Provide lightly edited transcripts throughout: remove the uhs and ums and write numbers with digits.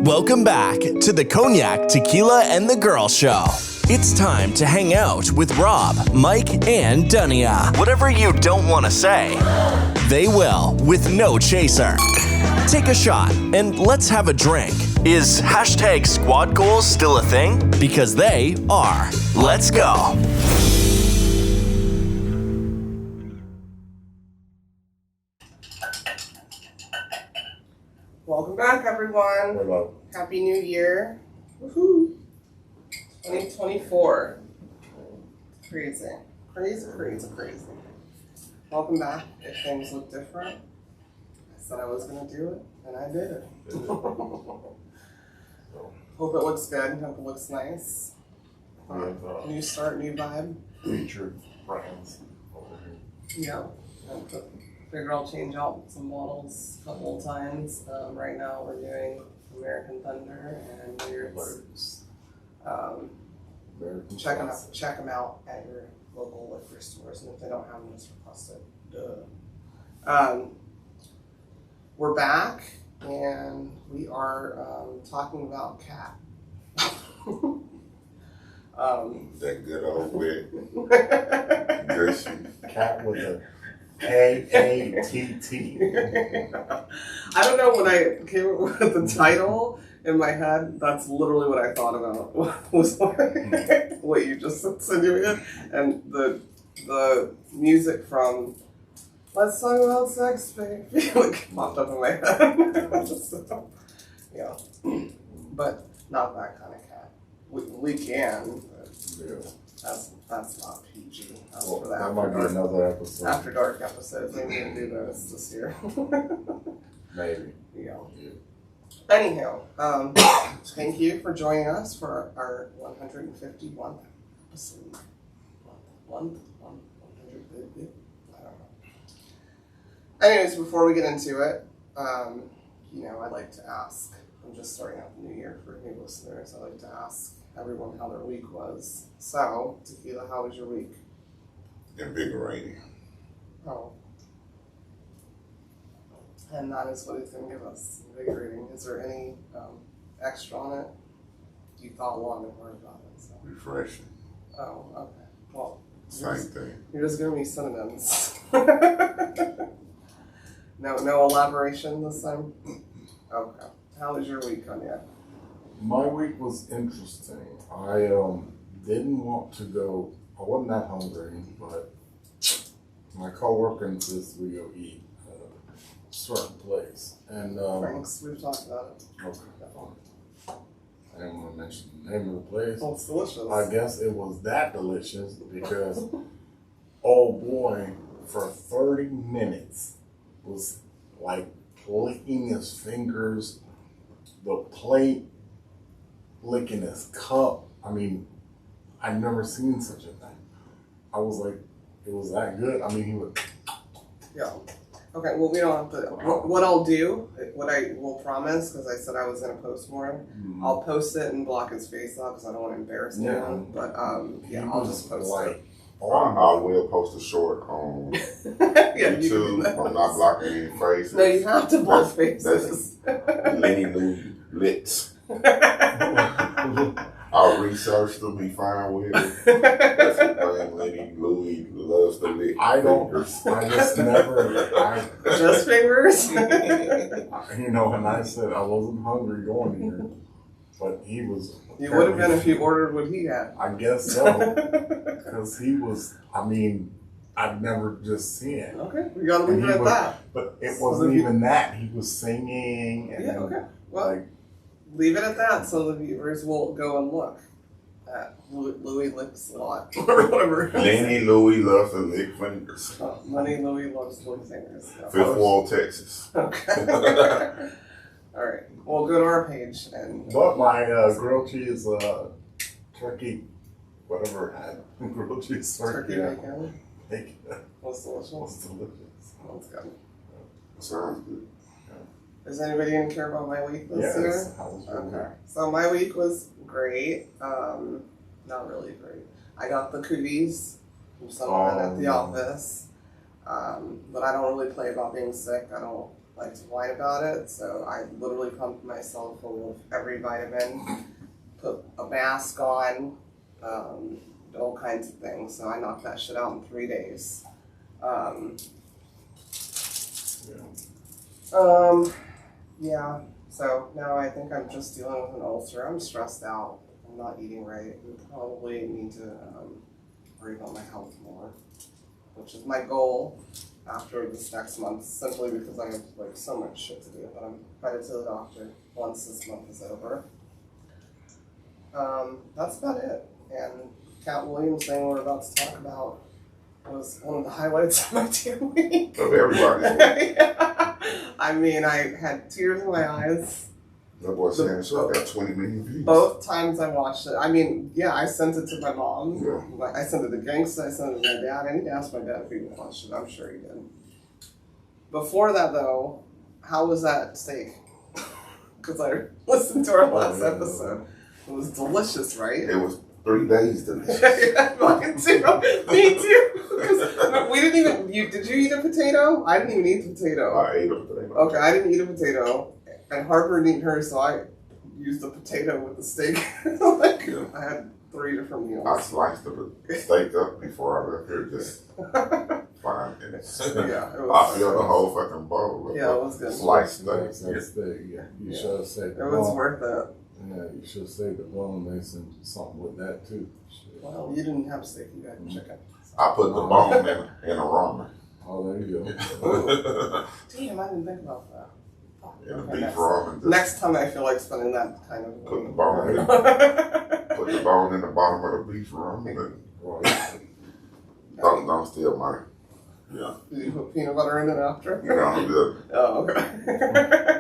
Welcome back to the Cognac, Tequila, and the Girl Show. It's time to hang out with Rob, Mike, and Dunia. Whatever you don't want to say, they will with no chaser. Take a shot and let's have a drink. Is hashtag squad goals still a thing? Because they are. Let's go. Welcome back, everyone. Hello. Happy New Year. Woohoo. 2024. Crazy. Crazy. Welcome back. If things look different, I said I was going to do it, and I did it. Hope it looks good. Hope it looks nice. New start, new vibe. Featured brands over here. Yeah. Figure I'll change out some bottles a couple of times. Right now we're doing American Thunder and Weirds. Check them out at your local liquor stores, and if they don't have them, just request it. We're back, and we are talking about Katt. That good old wit. Gushy. Katt with a K-A-T-T. I don't know, when I came up with the title in my head, that's literally what I thought about. Was what you just insinuated, and the music from "Let's Talk About Sex, Baby" like popped up in my head. So, yeah, but not that kind of cat. We can. But Yeah. That's not PG. Well, that might be another episode. After dark episodes. Maybe we can do those this year. Maybe. Yeah. Anyhow, thank you for joining us for our 151th episode. 150? I don't know. Anyways, before we get into it, I'd like to ask, I'm just starting out the new year for new listeners, I'd like to ask everyone how their week was. So, Tequila, how was your week? Invigorating. Oh. And that is what he's going to give us, invigorating. Is there any extra on it? You thought long and hard about it. So. Refreshing. Oh, okay. Well, Same thing. you're just giving me synonyms. No elaboration this time? Okay. How was your week, Cognac? My week was interesting. I didn't want to go. I wasn't that hungry, but my coworker insisted we go eat at a certain place. And Frank's, we've talked about it. okay, fine. I didn't want to mention the name of the place. Oh, it's delicious. I guess it was that delicious because, oh boy, for 30 minutes was like licking his fingers, the plate, licking his cup. I mean, I'd never seen such a thing. I was like, it was that good. I mean, he would. Yeah. Okay, well, we don't have to. What I'll do, what I will promise, because I said I was going to post more, I'll post it and block his face out because I don't want to embarrass anyone. But, I'll just post it. I will post a short on YouTube. I'm not blocking any faces. No, you have to block faces. That's Lenny Louis Litz. I'll research to be fine with it. That's the thing. Lenny Louis loves to lick fingers. I just never. Just fingers? And I said I wasn't hungry going here, but he was. You would have been if you ordered what he had. I guess so. Because he was, I've never just seen it. Okay, we gotta leave it at that. But it wasn't even that. He was singing. And okay. Well, leave it at that so the viewers will go and look at Louis Licks a lot or whatever. Lenny Louis loves to lick fingers. Oh, Lenny Louis loves to lick fingers. Fifth Wall, Texas. Okay. All right. Well, go to our page and. But my grilled cheese turkey, whatever it had, grilled cheese turkey bacon. Bacon. What's delicious? Was delicious. That's good. Sounds good. Is anybody going to care about my week this year? Okay. So my week was great. Not really great. I got the cooties from someone at the office. But I don't really play about being sick. I don't like to whine about it. So I literally pumped myself full of every vitamin, put a mask on, all kinds of things. So I knocked that shit out in 3 days. Yeah. So now I think I'm just dealing with an ulcer. I'm stressed out. I'm not eating right. We probably need to worry about my health more, which is my goal after this next month, simply because I have like so much shit to do. But I'm headed to the doctor once this month is over. That's about it. And Katt Williams thing we're about to talk about was one of the highlights of my damn week. Of everybody. Yeah. I mean, I had tears in my eyes. That boy Shannon Sharp got 20 million views. Both times I watched it. I mean, yeah, I sent it to my mom. Yeah. I sent it to Gangsta. I sent it to my dad. I didn't ask my dad if he watched it. I'm sure he did. Before that, though, how was that steak? Because I listened to our last episode. It was delicious, right? It was 3 days delicious. Yeah, mine too. Me too. Because we didn't even. Did you eat a potato? I didn't even eat a potato. I ate a potato. Okay, I didn't eat a potato, and Harper didn't eat hers, so I used the potato with the steak. I had 3 different meals. I sliced the steak up before I left here, just 5 minutes. Yeah, it was. I filled the whole fucking bowl. Yeah, it was good. Sliced Nice steak. steak. Yeah. You should have saved the It was bone. worth it. Yeah, you should have saved the boneless and something with that too. Shit. Well, you didn't have steak, you had chicken. I put the bone in a ramen. Oh, there you go. Damn, I didn't think about that. In a Okay, beef next- ramen. Just Next time I feel like spending that kind of put the bone in. Put the bone in the bottom of the beef ramen. And Right. don't steal mine. Yeah. Did you put peanut butter in it after? You know, Oh, okay.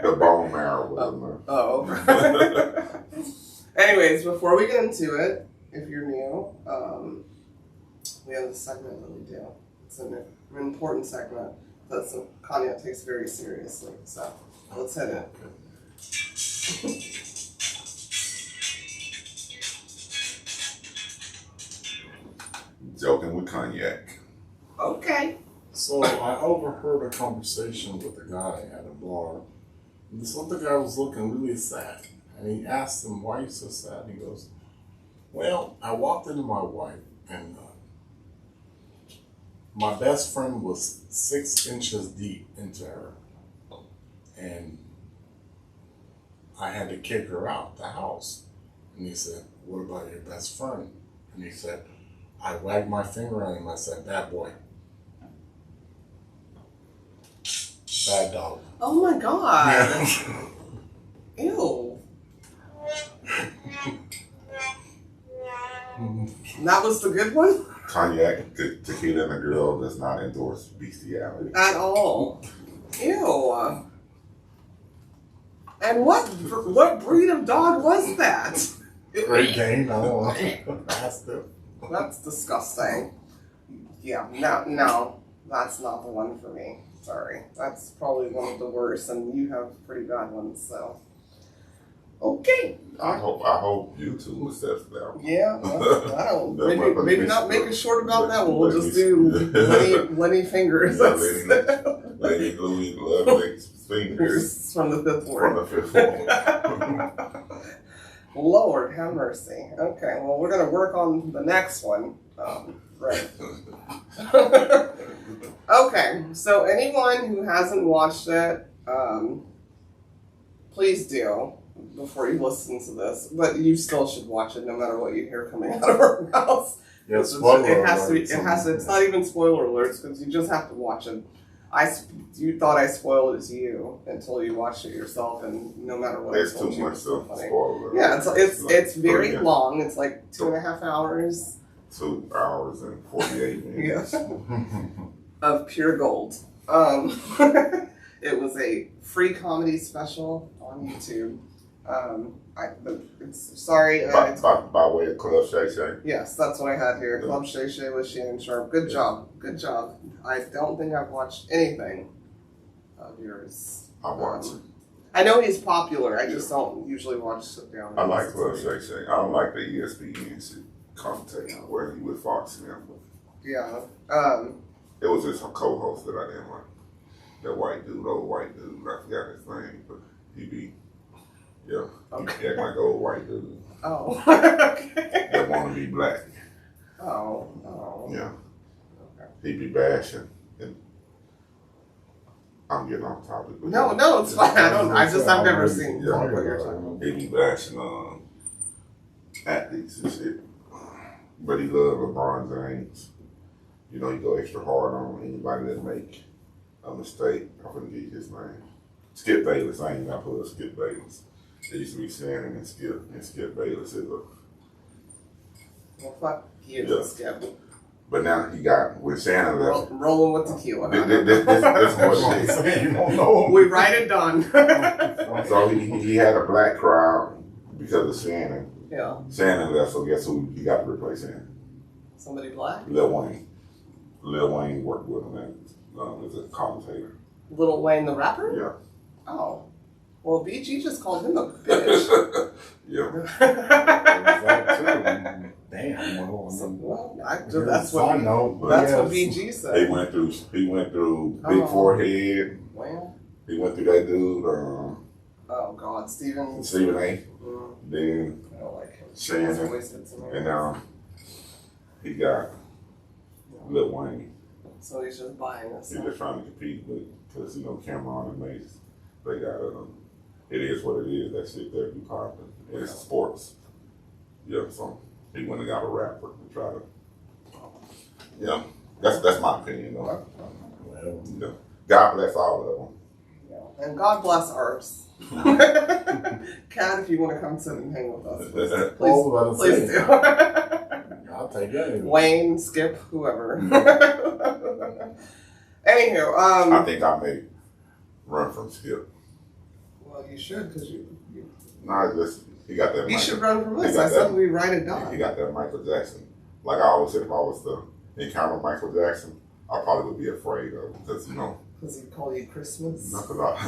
the bone marrow was in there. Oh. Anyways, before we get into it, if you're new, we have this segment that we do. It's an important segment that Cognac takes very seriously. So let's hit it. Joking with Cognac. Okay. So I overheard a conversation with a guy at a bar. And this other guy was looking really sad. And he asked him, why are you so sad? He goes, well, I walked into my wife and my best friend was 6 inches deep into her. And I had to kick her out the house. And he said, what about your best friend? And he said, I wagged my finger at him. I said, bad boy. Bad dog. Oh my god. Ew. That was the good one? Cognac, tequila, and a girl does not endorse bestiality. At all. Ew. And what breed of dog was that? Great Dane. I don't know. Mastiff. That's disgusting. Yeah, no, that's not the one for me. Sorry. That's probably one of the worst, and you have pretty bad ones, so. Okay. I hope you two accept that one. Yeah, well, I don't. That Maybe might not make it short about that one. We'll let just me- do Lenny fingers. Yeah, Lady Louis Lovelace fingers From the fifth from word. the fifth one. Lord have mercy. Okay, well, we're gonna work on the next one. Right. Okay, so anyone who hasn't watched it, please do before you listen to this. But you still should watch it, no matter what you hear coming out of our mouths. Yeah, It has to be. It has to. It's not even spoiler alerts because you just have to watch it. You thought I spoiled it to you until you watched it yourself, and no matter what There's I told too you, much it's so stuff to funny. spoil. Yeah, it's very 3 long. It's like 2.5 hours 2 hours and 48 minutes. of pure gold. It was a free comedy special on YouTube. By way of Club Shay Shay. Yes, that's what I had here. Club Shay Shay with Shannon Sharp. Good job. Good job. I don't think I've watched anything of yours. I watch it. I know he's popular. I just don't usually watch sit down. I like Club Shay Shay. I don't like the ESPN shit commentating where he with Fox now. Yeah. It was just a co-host that I didn't like. that white dude, old white dude. I forgot his name, but he be, yeah, Okay. he act like an old white dude. Oh. That want to be black. Oh. Yeah, Okay. he be bashing. And I'm getting off topic. But No, it's fine. I've never seen Yeah, what you're talking about. he be bashing athletes and shit. But he love LeBron James. You know, he go extra hard on anybody that make a mistake. I'm gonna give you his name. Skip Bayless. I ain't gonna put Skip Bayless. It used to be Shannon and Skip Bayless is a. Well, fuck you, Yeah. Skip. But now he got with Shannon left. Rolling with tequila. This what it is. You don't know. We write it done. So he had a black crowd because of Shannon. Yeah. Shannon left, so guess who he got to replace him? Somebody black? Lil Wayne. Lil Wayne worked with him as a commentator. Lil Wayne the rapper? Yeah. Oh. Well, BG just called him a bitch. Yeah. Damn. Well, that's what BG said. He went through big Oh. forehead. Well, He went through that dude, oh God, Stephen A. Mm, Then I don't like him. Shannon. He's wasted some and areas. he got Lil Wayne. So he's just buying us. He's just trying to compete with, because Cameron and Mace, they got it is what it is. That shit there be popping. It's sports. Yeah, so he went and got a rapper to try to. Yeah, that's my opinion though. Yeah. God bless all of them. Yeah. And God bless ours. Kat, if you want to come sit and hang with us, please do. I'll take that. Wayne, Skip, whoever. Anywho, I think I may run from Skip. well, you should, because you Nah, just he got that. you should run from he us. got I said that- we write it He down. got that Michael Jackson. Like I always said, if I was to encounter Michael Jackson, I probably would be afraid of him because Because he called you Christmas. nothing about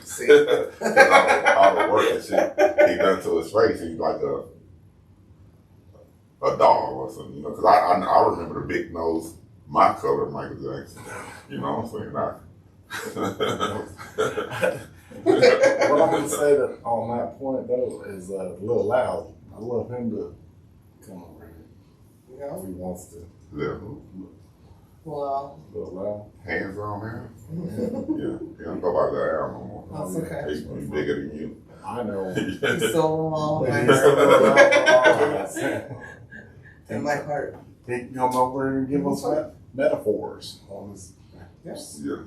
See? all the work and shit he done to his face. He's like a dog or something, because I remember the big nose, my color, Michael Jackson. You know what I'm saying? What I'm gonna say that on that point though is Lil Loud. I love him to come over here You know? if he wants to. Yeah. Well, Lil Loud. Hands on him. Yeah. He don't go by the air no more. that's okay. He's bigger than you. I know. He's still a long But way. he's still around. In my heart. He can come over and give us metaphors on his. Yes. Yeah.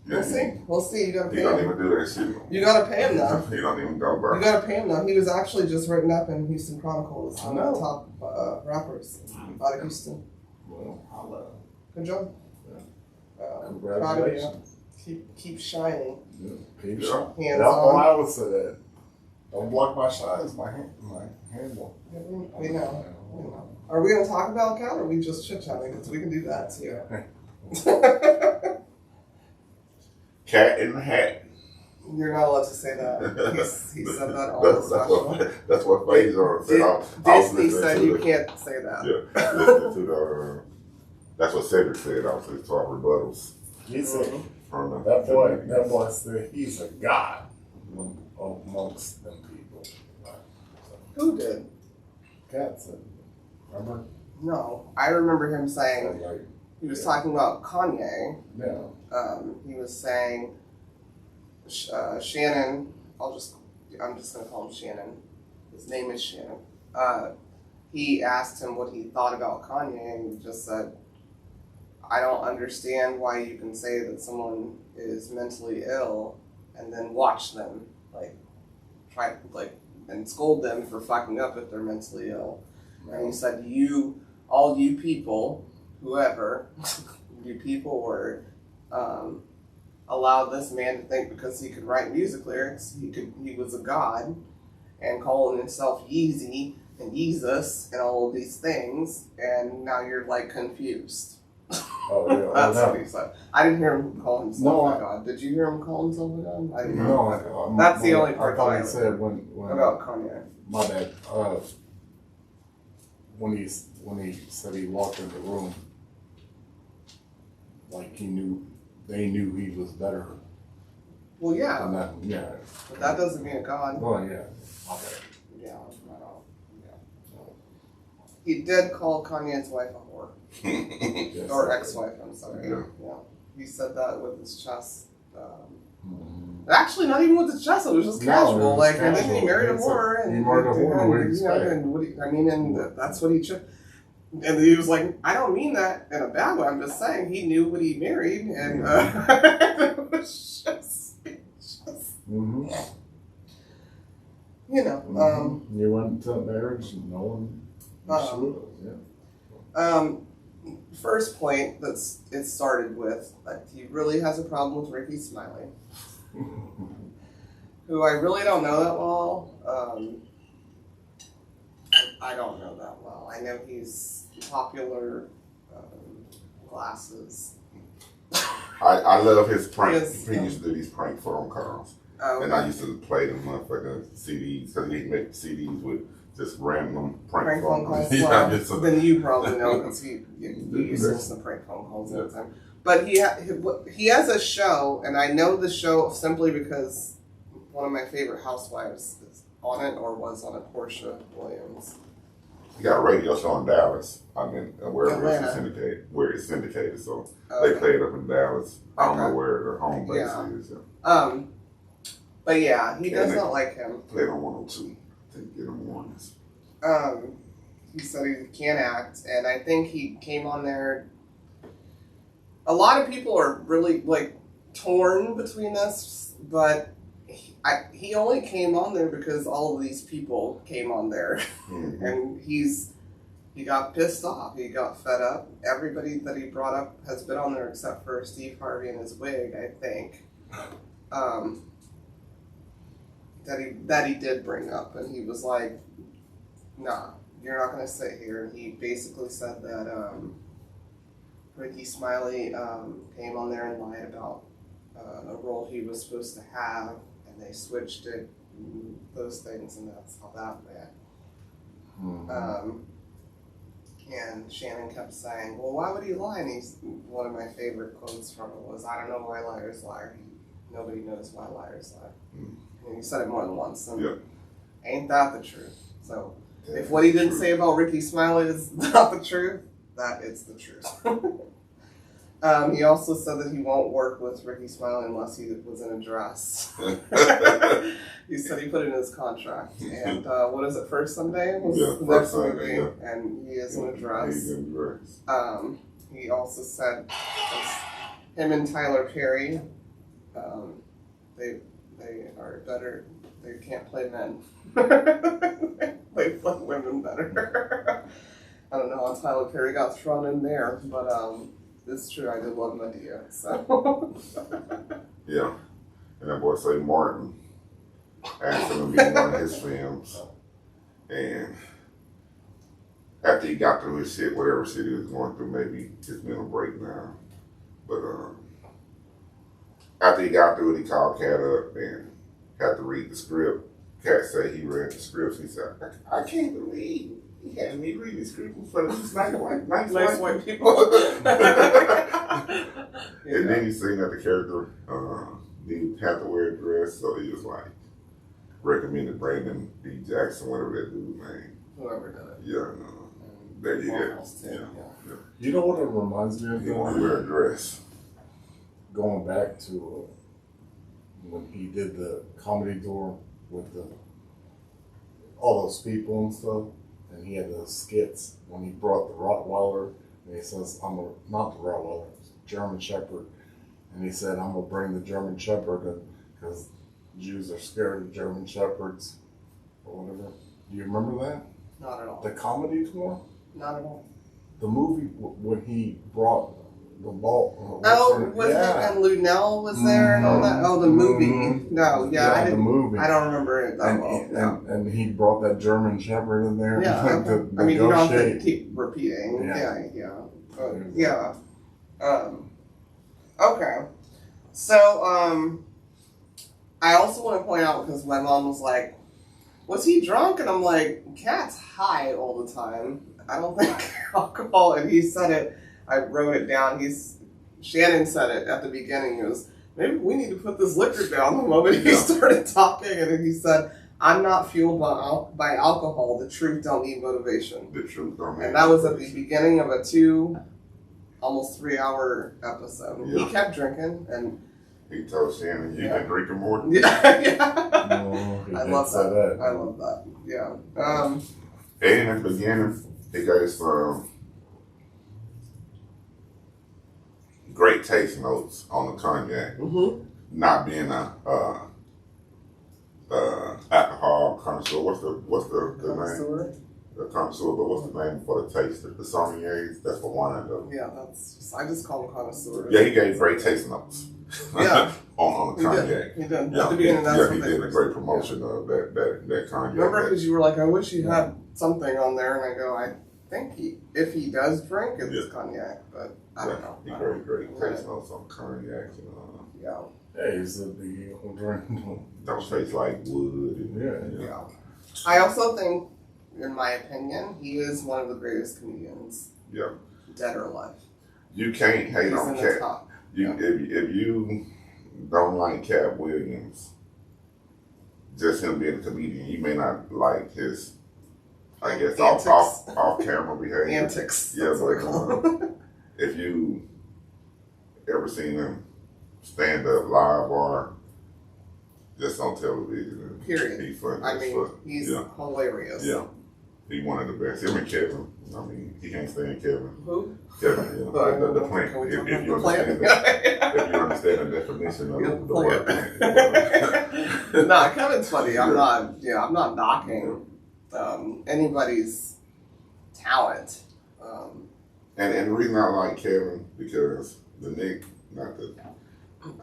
We'll see. We'll see. You gotta He pay don't him. even do that shit no more. You gotta pay him though. He don't even go, bro. You gotta pay him though. He was actually just written up in Houston Chronicles. I One of know. the top rappers out of Houston. Well, I love him. Good job. Proud of you. Congratulations. Keep shining. Yeah. Keep Yeah. shining. Hands That's what on. I would say. Don't block my shines. My hand won't. We know. Are we gonna talk about Cat or are we just chit chatting? Because we can do that too. Cat in the hat. You're not allowed to say that. He said that all the special. That's what Faison said. I was Disney listening said to you the- can't say that. Yeah, listening to the. That's what Cedric said. I was listening to our rebuttals He said, from the. that boy said he's a god amongst them people. Who did? Cat said, remember? No, I remember him saying Like, he was talking about Kanye. yeah. He was saying Shannon. I'm just gonna call him Shannon. His name is Shannon. He asked him what he thought about Kanye, and he just said, "I don't understand why you can say that someone is mentally ill, and then watch them and scold them for fucking up if they're mentally ill." And he said, all you people, whoever, you people were, allowed this man to think because he could write music lyrics, he was a god, and calling himself Yeezy and Yeezus and all of these things, and now you're like confused. Oh, yeah. That's what he said. I didn't hear him call himself No, a god. Did you hear him call himself a god? I didn't hear No, That's the only part I thought I he heard. said when about Kanye. my bad. When he said he walked in the room, like he knew they knew he was better Well, yeah, than that. Yeah. but that doesn't mean a god. Well, yeah. Okay. Yeah, no, yeah. He did call Kanye's wife a whore. Yes. Or ex-wife, I'm sorry. Yeah. Yeah. He said that with his chest. Mhm. Actually, not even with his chest. It was just No, casual. it was Like, and then casual. he married a It's whore, like, and he married a whore, and, what do you you know, expect? and that's what he chose. And he was like, I don't mean that in a bad way. I'm just saying he knew what he married, and it was just Mm-hmm. you know. You went to marriage, no one. Yeah. First point it started with, he really has a problem with Ricky Smiley, who I really don't know that well. I don't know that well. I know he's popular, glasses. I love his prank. Yes. He used to do these prank phone calls. Oh, And I used to play them motherfucking CDs, because he'd make CDs with just random prank phone calls. Well, Yeah, just a, then you probably know because you used to listen to prank phone calls all the time. But he has a show, and I know the show simply because one of my favorite housewives is on it or was on it, Portia Williams. he got a radio show in Dallas. I mean, wherever it's Atlanta. syndicated, where it's syndicated. So Okay. they play it up in Dallas. I don't Okay. know where their home base Yeah. is. Yeah. But yeah, he does And not like him. Played on 102. I think in the mornings. He said he can't act, and I think he came on there. A lot of people are really like torn between this, but he only came on there because all of these people came on there, Mm-hmm. and he got pissed off. He got fed up. Everybody that he brought up has been on there except for Steve Harvey and his wig, I think. That he did bring up, and he was like, "Nah, you're not going to sit here." And he basically said that Ricky Smiley came on there and lied about a role he was supposed to have, and they switched it, and those things, and that's how that went. Mhm. And Shannon kept saying, "Well, why would he lie?" And one of my favorite quotes from it was, "I don't know why liars lie. Nobody knows why liars lie." Mm. And he said it more than once. And Yeah. ain't that the truth? So Yeah, if what he didn't true. say about Ricky Smiley is not the truth, that is the truth. He also said that he won't work with Ricky Smiley unless he was in a dress. He said he put it in his contract. And what is it, First Sunday? Was Yeah, the First next Sunday, movie, and he is in a dress. He's in a dress. He also said him and Tyler Perry, they are better. They can't play men. They play women better. I don't know how Tyler Perry got thrown in there, but it's true. I did love Medea. So Yeah. And that boy say Martin asked him to be in one of his films. And after he got through his shit, whatever shit he was going through, maybe his mental breakdown. But after he got through it, he called Katt up and had to read the script. Katt said he read the scripts. He said, I can't believe he had me read the script in front of these nice white people. And then he seen that the character didn't have to wear a dress, so he was like, recommended Brandon D. Jackson, whatever that dude's name. Whoever did it. Yeah, there you go. Yeah. You know what it reminds me of? He want to wear a dress. Going back to when he did the comedy tour with all those people and stuff, and he had those skits when he brought the Rottweiler, and he says, not the Rottweiler, German Shepherd, and he said, I'm gonna bring the German Shepherd because Jews are scared of German Shepherds or whatever. Do you remember that? Not at all. The comedy tour? Not at all. The movie when he brought the ball. Oh, was it? And Lunell was there and all that? Oh, the movie. Mhm. No, the movie. I don't remember it that and, well. No. and he brought that German Shepherd in there. Yeah, to okay. I mean, you don't have to negotiate. keep repeating. Yeah. Yeah. Okay. So, I also want to point out, because my mom was like, was he drunk? And I'm like, Katt's high all the time. I don't think alcohol, and he said it, I wrote it down, Shannon said it at the beginning. He goes, maybe we need to put this liquor down the moment he started talking. And then he said, I'm not fueled by alcohol. The truth don't need motivation. The truth don't need And that was at the motivation. beginning of a almost 3-hour episode. Yeah. He kept drinking, and He told Shannon, you Yeah. been drinking more than yeah. No, he I didn't love say that. I love that. Yeah. And in the beginning, he gave some great taste notes on the cognac, Mm-hmm. not being a alcohol connoisseur. What's the name? The connoisseur, but what's the name for the taster? The sommeliers. That's the one of them. Yeah, I just call him connoisseur. Yeah, he gave great taste notes. Yeah. on the He cognac. did. He did. Yeah, At the beginning, that's what he they did a first great did. promotion of that cognac. Remember, because you were like, I wish he had something on there, and I go, I think if he does drink, it's cognac, but I don't know. He great taste notes on cognac. Yeah. Yeah, he said the drink. Don't taste like wood. Yeah. I also think, in my opinion, he is one of the greatest comedians, Yeah. dead or alive. You can't hate He's on in the Katt. top. If you don't like Katt Williams, just him being a comedian, you may not like his, I guess, Antics. off camera behavior. Antics. Yeah, That's what I but call him. if you ever seen him stand up live or just on television, Period. he's funny. I mean, he's yeah. hilarious. Yeah. He's one of the best. Him and Kevin. I mean, he can't stand Kevin. Who? Kevin, yeah. The plant. Can we talk If you about the understand plant? if you understand the definition of Yeah, the word plant. Nah, Kevin's funny. I'm not knocking anybody's talent. And the reason I like Kevin, because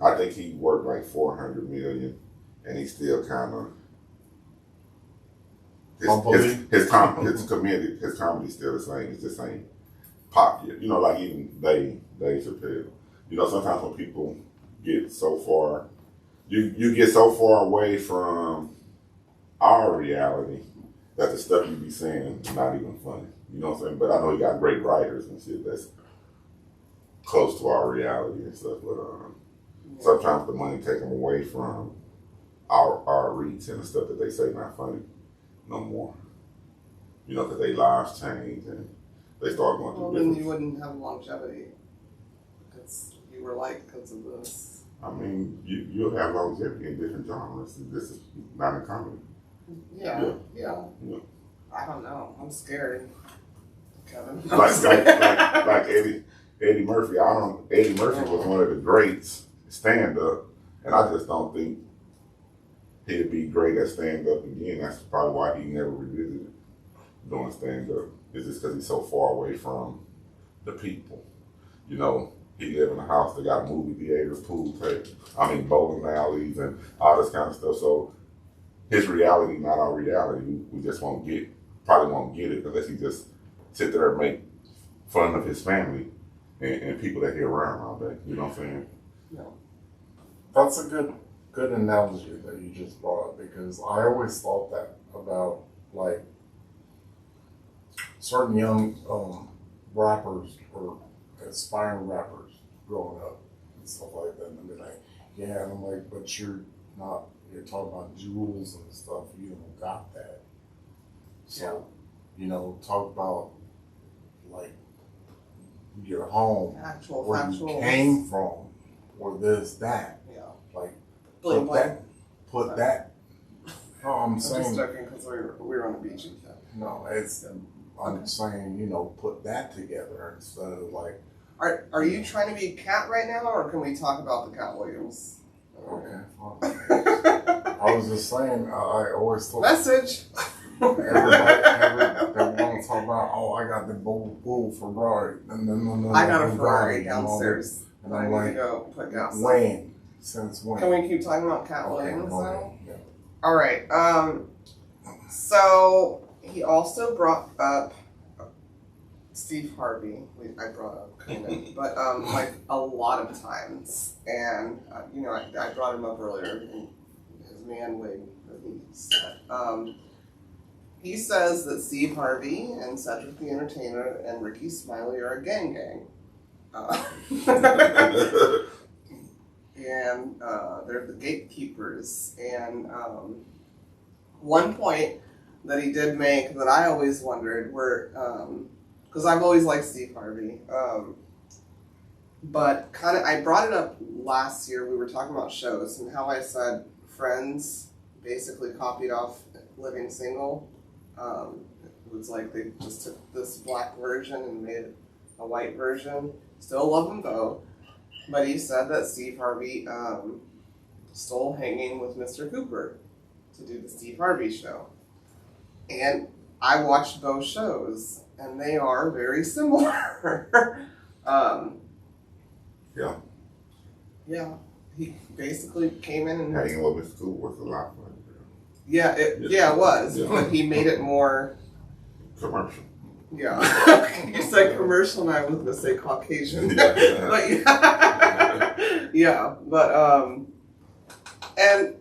I think he worked like 400 million, and he still kind of his comedy's still the same. It's just ain't popular. You know, like even Dave Chappelle. You know, sometimes when people get so far, you get so far away from our reality that the stuff you be saying is not even funny. You know what I'm saying? But I know he got great writers and shit that's close to our reality and stuff. But sometimes the money take them away from our reach and the stuff that they say not funny no more. You know, because they lives change and they start going through Well, then different. you wouldn't have longevity. Because you were like, because of this. I mean, you'll have longevity in different genres. This is not a comedy. Yeah. Yeah. I don't know. I'm scared. Kevin. Like Eddie Murphy. Eddie Murphy was one of the greats stand up, and I just don't think he'd be great at stand up again. That's probably why he never revisited doing stand up. It's just because he's so far away from the people. You know, he live in a house that got movie theaters, pool tables, bowling alleys, and all this kind of stuff. So his reality, not our reality. We just probably won't get it unless he just sit there and make fun of his family and people that he around all day. You know what I'm saying? No. That's a good analogy that you just brought up, because I always thought that about like certain young rappers or aspiring rappers growing up and stuff like that. And they'll be like, yeah, and I'm like, but you're talking about jewels and stuff, you don't got that. So, talk about like your home, where Factual. you came from, or this, that. Yeah. Like, Bling, bling. put that. No, I'm I'm just saying, joking because we were on the beach and stuff. no, I'm saying, put that together instead of like, Are you trying to be Katt right now, or can we talk about the Katt Williams? okay, fine. I was just saying, I always thought Message. everybody they want to talk about, oh, I got the bull Ferrari. No, I got a Bugatti, Ferrari and all downstairs. that. And I I'm need like, to go put gas. when? Since when? Can we keep talking about Katt Okay, Williams go though? ahead. Yeah. All right. So he also brought up Steve Harvey. I brought up Cognac, but like a lot of times, and I brought him up earlier in his man wig that he said. He says that Steve Harvey and Cedric the Entertainer and Ricky Smiley are a gang. And they're the gatekeepers. And one point that he did make that I always wondered were, because I've always liked Steve Harvey, but kind of I brought it up last year. We were talking about shows and how I said Friends basically copied off Living Single. It was like they just took this black version and made it a white version. Still love them both. But he said that Steve Harvey stole Hanging with Mr. Cooper to do the Steve Harvey show. And I watched both shows, and they are very similar. Yeah. Yeah. He basically came in and... Hanging with Mr. Cooper was a lot of fun. Yeah, it was. Yeah. But he made it more... Commercial. Yeah. You said commercial, and I was going to say Caucasian. Yeah. But yeah. Yeah. But, and,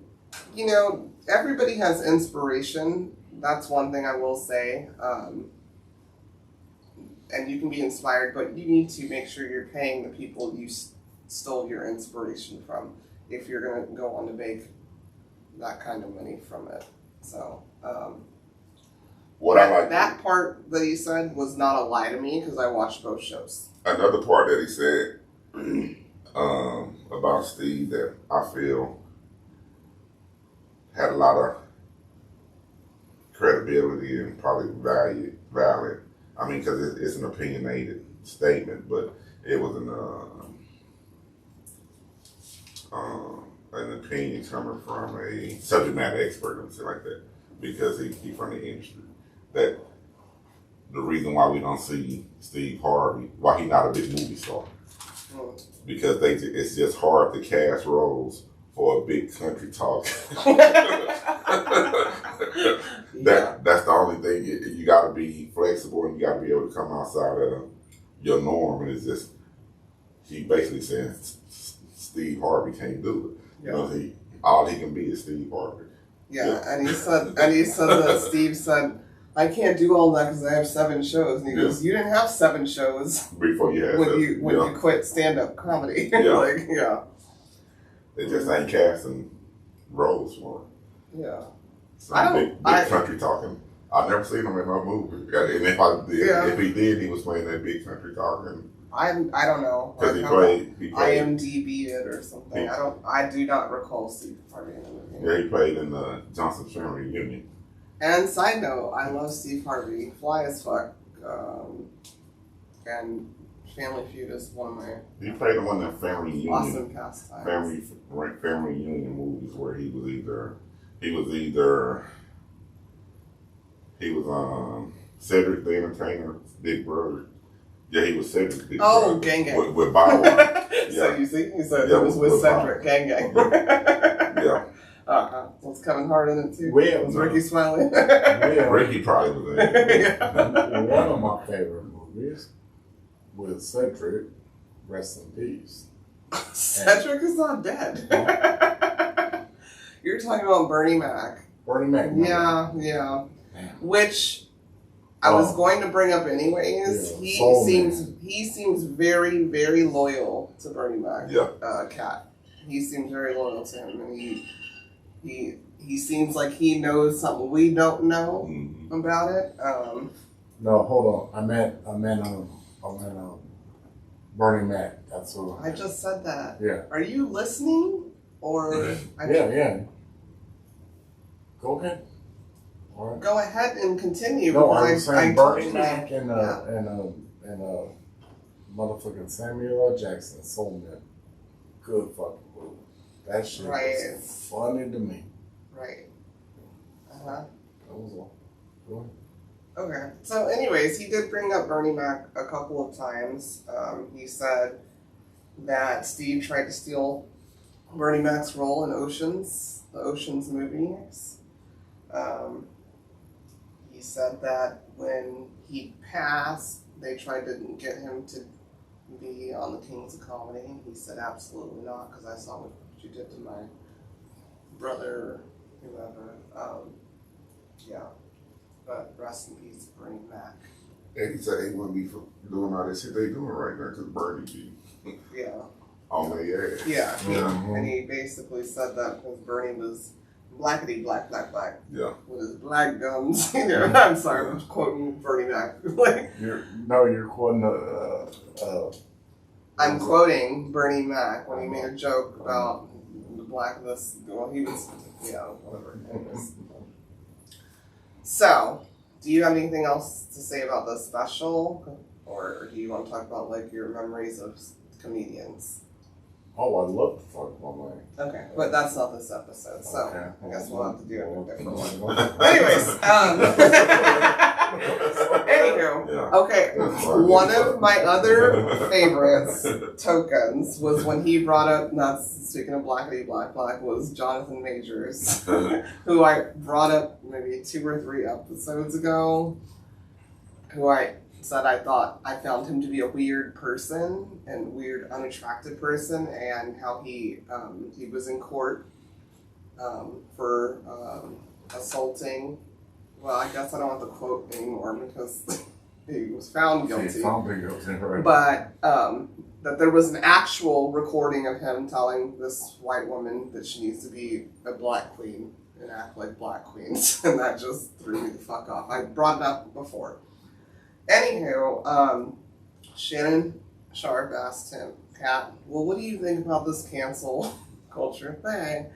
you know, everybody has inspiration. That's one thing I will say. And you can be inspired, but you need to make sure you're paying the people you stole your inspiration from if you're going to go on to make that kind of money from it. So, What I like, that part that he said was not a lie to me because I watched both shows. another part that he said about Steve that I feel had a lot of credibility and probably valid. I mean, because it's an opinionated statement, but it was an opinion coming from a subject matter expert and something like that, because he from the industry. That the reason why we don't see Steve Harvey, why he's not a big movie star, because it's just hard to cast roles for a big country talk. That's the only thing. You got to be flexible and you got to be able to come outside of your norm. And it's just, he basically saying Steve Harvey can't do it. Yeah. You know, all he can be is Steve Harvey. Yeah, and he said that Steve said, I can't do all that because I have 7 shows. And he goes, you didn't have 7 shows Before you had when that, you quit stand-up comedy. Yeah. Like, yeah. They just ain't casting roles for him. Yeah. Some big country talking. I've never seen him in no movie. And if he did, he was playing that big country talking. I don't know. Because he played IMDb it or something. I do not recall Steve Harvey in the movie. Yeah, he played in the Johnson Family Reunion. And side note, I love Steve Harvey. Fly as fuck. And Family Feud is one of my He played in one of the Family Reunion. awesome pastimes. Family Reunion movies where he was Cedric the Entertainer's big brother. Yeah, he was Cedric's big brother. Oh, Gang Gang. With Bow Wow. Yeah. So you see, he said Yeah, it was with with Cedric. Gang Gang. Yeah. Was Kevin Hart in it too? Well, Was Ricky smiling? Well, Ricky probably was in it. one of my favorite movies with Cedric, rest in peace. Cedric is not dead. You're talking about Bernie Mac. Bernie Mac. Yeah. Damn. Which I was going to bring up anyways. Yeah, He seems very, very loyal to Bernie Mac. Yeah. Katt. He seems very loyal to him, and he seems like he knows something we don't know about it. No, hold on. I meant Bernie Mac. That's what I just said that. Yeah. Are you listening? Or Yeah. Go ahead. All right. Go ahead and continue. No, I was saying Bernie told you Mac that. and motherfucking Samuel L. Jackson, Soul Man. Good fucking movie. That shit was funny to me. Right. That was all. Go ahead. Okay. So, anyways, he did bring up Bernie Mac a couple of times. He said that Steve tried to steal Bernie Mac's role in the Oceans movies. He said that when he passed, they tried to get him to be on the Kings of Comedy. He said, absolutely not, because I saw what you did to my brother, whoever. Yeah. But rest in peace, Bernie Mac. And he said he wouldn't be doing all this shit they doing right now because Bernie be Yeah. on their ass. Yeah. Mhm. And he basically said that because Bernie was blackety black Yeah. with his black gums. You know, I'm sorry, I'm quoting Bernie Mac. Like, You're quoting I'm quoting Bernie Mac when he made a joke about the blackness. Well, he was, whatever. Anyways. So, do you have anything else to say about the special, or do you want to talk about like your memories of comedians? Oh, I'd love to talk about mine. Okay, but that's not this episode, so Okay. I guess we'll have to do it in a different one. one. Anyways, anywho, Yeah. okay, one of my other favorites, tokens, was when he brought up, not speaking of blackety black, was Jonathan Majors, who I brought up maybe 2 or 3 episodes ago, who I said I thought I found him to be a weird person and weird, unattractive person, and how he was in court for assaulting. Well, I guess I don't have to quote anymore because he was found guilty. He found me guilty, right? But that there was an actual recording of him telling this white woman that she needs to be a black queen and act like black queens, and that just threw me the fuck off. I brought it up before. Anywho, Shannon Sharp asked him, Katt, well, what do you think about this cancel culture thing?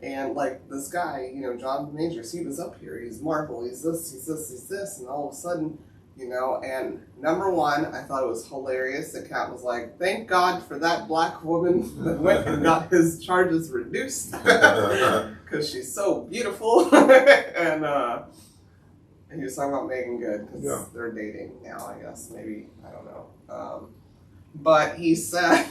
And like this guy, John Majors, he was up here, he's Marvel, he's this, and all of a sudden, and number one, I thought it was hilarious that Katt was like, thank God for that black woman that went and got his charges reduced because she's so beautiful. And he was talking about Megan Good because they're dating now, I guess. Maybe, I don't know. But he said,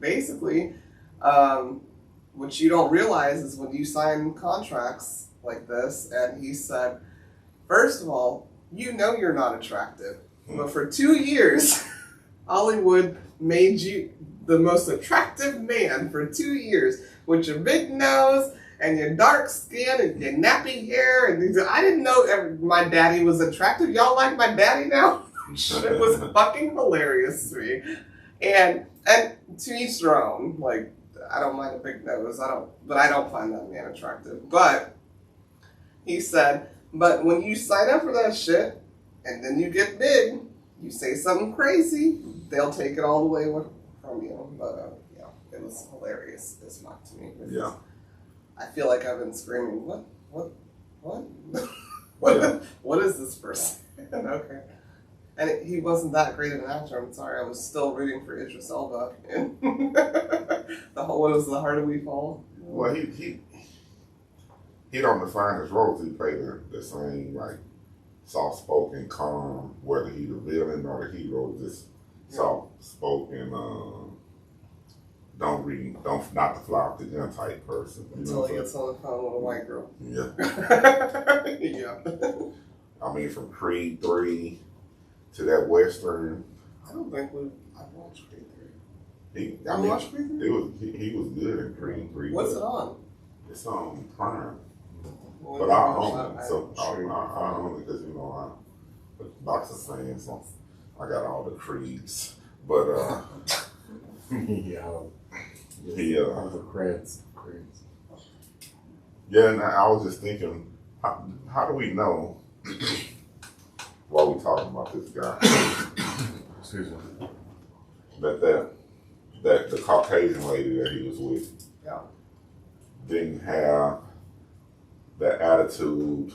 basically, what you don't realize is when you sign contracts like this, and he said, first of all, you're not attractive. But for 2 years, Hollywood made you the most attractive man for 2 years with your big nose and your dark skin and your nappy hair. And I didn't know my daddy was attractive. Y'all like my daddy now? It was fucking hilarious to me. And to each their own. Like, I don't mind a big nose. But I don't find that man attractive. But he said, but when you sign up for that shit and then you get big, you say something crazy, they'll take it all the way from you. But it was hilarious as fuck to me. Yeah. I feel like I've been screaming, what is this person? Okay. And he wasn't that great of an actor, I'm sorry. I was still rooting for Idris Elba. And what was The Harder We Fall? Well, he don't define his roles. He played the same, like, soft-spoken, calm, whether he's the villain or the hero, just soft-spoken, not to fly off the gun type person. Until he gets on the phone with a white girl. Yeah. Yeah. I mean, from Creed 3 to that Western. I don't think I've watched Creed 3. I You watched Creed 3? He was good in Creed 3. What's it on? It's on Prime. Well, But you I watched own it, that. so I own it because, I'm a boxing fan, so I got all the Creeds. But, Yeah. Yeah. The creds. yeah, and I was just thinking, how do we know while we talking about this guy Excuse me. that the Caucasian lady that he was with didn't have that attitude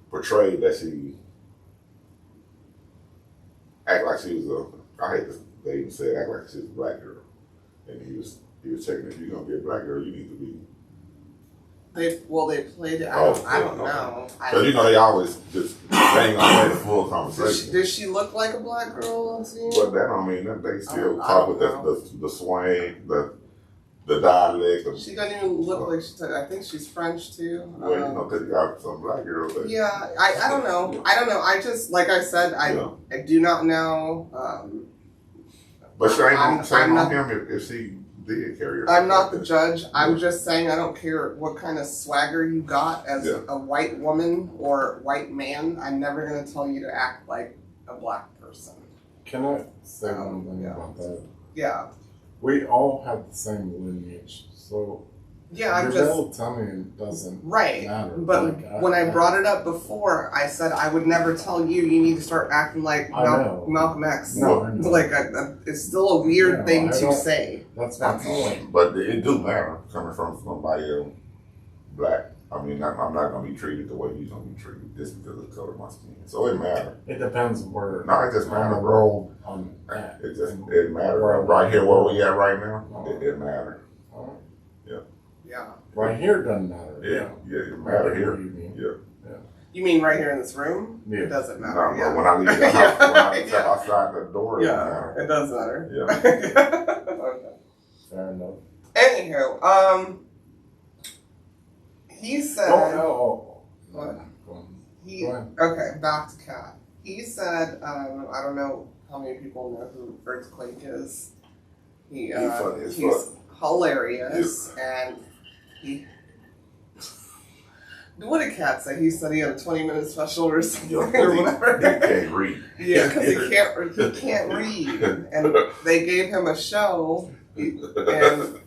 portrayed, that she act like she was I hate this, they even said act like she was a black girl. And he was checking, if you're gonna be a black girl, you need to be. They played it. I don't know. Because they always just bang on that full conversation. Does she look like a black girl on scene? But that don't mean that they still I talk don't with the swing, the dialect. She doesn't even look like I think she's French too. Well, because you got some black girls. Yeah, I don't know. I just, like I said, I do not know. But shame on not, him if she did carry herself. I'm not the judge. I'm just saying I don't care what kind of swagger you got as a white woman or white man. I'm never going to tell you to act like a black person. Can I say one thing yeah. about that? Yeah. We all have the same lineage, so Yeah, I'm your just melatonin doesn't right. matter. But Like, when I brought it up before, I said I would never tell you need to start acting like Malcolm X. No, I know. Like it's still a weird thing to say. That's my point. But it do matter coming from somebody black. I mean, I'm not gonna be treated the way he's gonna be treated just because of the color of my skin. So it matters. It depends where. No, it just on matters, the bro. world on that. It matters. Right here, where we at right now, it matters. Yeah. Right here doesn't matter. Yeah, it matters here. Yeah. You mean right here in this room? Yeah. It doesn't matter. No, but when I leave the house, when I step outside the door, Yeah, it does matter. Yeah. Okay. Fair enough. Anywho, he said. What? Go ahead. Okay, back to Katt. He said, I don't know how many people know who Earthquake is. He's funny as he's fuck. hilarious, and he. What did Katt say? He said he had a 20-minute special or something or whatever. He can't read. Yeah, because he can't read, and they gave him a show, and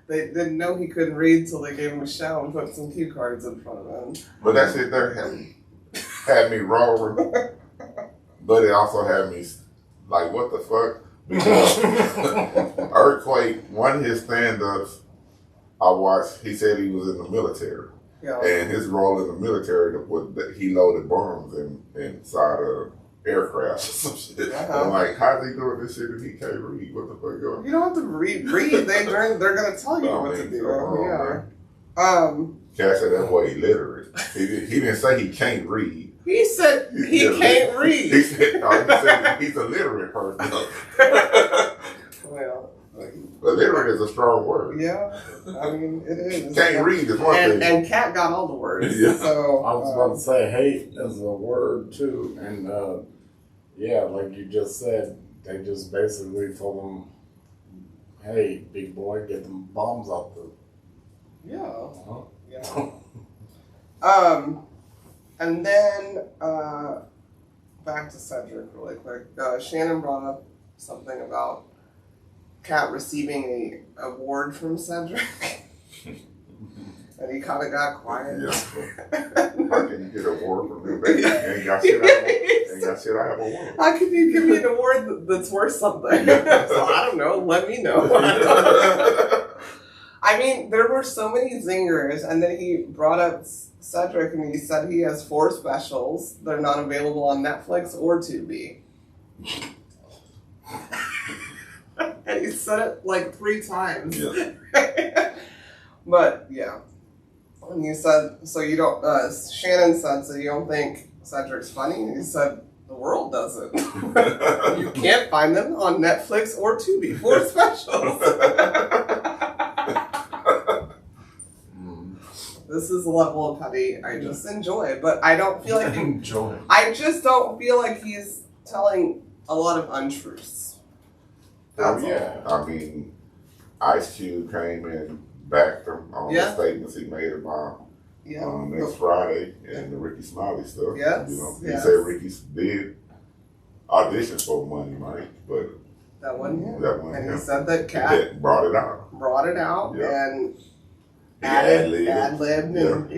they didn't know he couldn't read till they gave him a show and put some cue cards in front of him. But that shit there had me rolling, but it also had me like, what the fuck? Because Earthquake, one of his stand-ups I watched, he said he was in the military. Yeah. And his role in the military was that he loaded bombs inside of aircraft or some shit. I'm like, how's he doing this shit if he can't read? What the fuck going on? You don't have to read. They're gonna tell you what to do. Cash said that boy illiterate. He didn't say he can't read. He said he can't read. He said he's a literate person. Well, illiterate is a strong word. yeah, I mean it is. Can't read is one thing. And Katt got all the words. Yeah. So I was about to say hate is a word too, and yeah, like you just said, they just basically told him, "Hey, big boy, get them bombs out the." Yeah. And then back to Cedric really quick. Shannon brought up something about Katt receiving a award from Cedric. And he kind of got quiet. Yeah. How can you get an award from me, baby? Ain't got shit I have a award. How can you give me an award that's worth something? So I don't know. Let me know. I mean, there were so many zingers, and then he brought up Cedric, and he said he has 4 specials. They're not available on Netflix or Tubi. And he said it like 3 times. Yeah. But yeah. And you said, so you don't, Shannon said, so you don't think Cedric's funny? And he said, the world doesn't. You can't find them on Netflix or Tubi. 4 specials. This is a level of petty I just enjoy, but I don't feel like I just don't feel like he's telling a lot of untruths. That's all. I mean, Ice Cube came in back from the statements he made about next Friday and the Ricky Smiley stuff. Yes. You know, he said Ricky did audition for Money Mike, but that wasn't him. And he him. said that Katt brought it out. Yeah. And ad-libbed and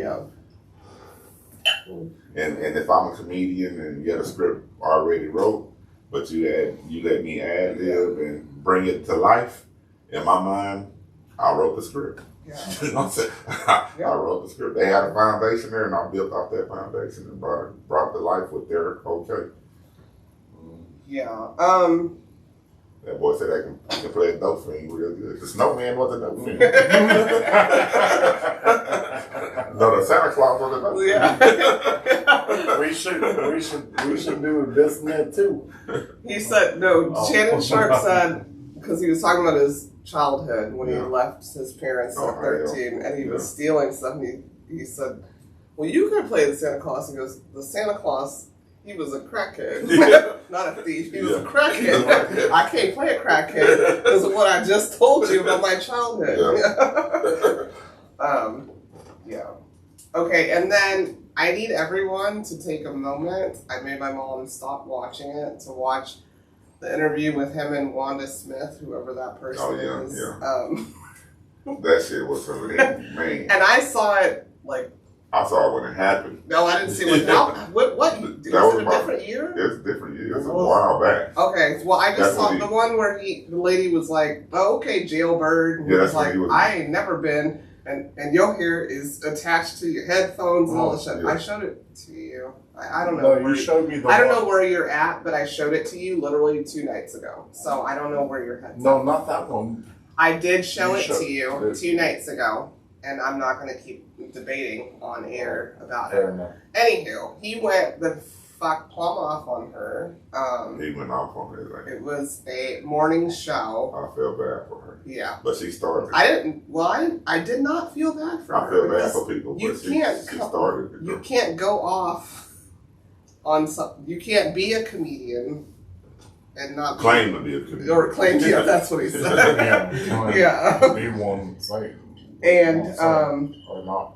And if I'm a comedian and you had a script already wrote, but you let me ad lib and bring it to life, in my mind, I wrote the script. Yeah. You know what I'm saying? I wrote the script. They had a foundation there, and I built off that foundation and brought to life with their okay. Yeah. That boy said I can play a dope fiend real good. The snowman was a dope fiend. No, the Santa Claus was a dope fiend. Yeah. we should do this and that too. He said, Shannon Sharp said, because he was talking about his childhood when he left his parents at 13 and he was stealing stuff, and he said, well, you could play the Santa Claus. He goes, the Santa Claus, he was a crackhead. Not a thief, he was a crackhead. I can't play a crackhead because of what I just told you about my childhood. Yeah. Okay, and then I need everyone to take a moment. I made my mom stop watching it to watch the interview with him and Wanda Smith, whoever that person is. That shit was hilarious, man. And I saw it like. I saw it when it happened. No, I didn't see it. What? Was it a different year? It's a different year. It's a while back. Okay, well, I just saw the one where the lady was like, "Oh, okay, jailbird." And he was like, "I ain't never been," and your hair is attached to your headphones and all this shit. Yeah. I showed it to you. I don't know. No, you showed me the. I don't know where you're at, but I showed it to you literally 2 nights ago. So I don't know where your head's. No, not that one. I did show it to you 2 nights ago, and I'm not going to keep debating on air about it. Enough. Anywho, he went the fuck plumb off on her. He went off on her. Like, it was a morning show. I felt bad for her. Yeah. But she started. I did not feel bad for her. I feel bad for people, you but she started. You can't go off on some. You can't be a comedian and not claim to be a comedian. Or claim, yeah, that's what he said. Yeah. Be one site. And or not.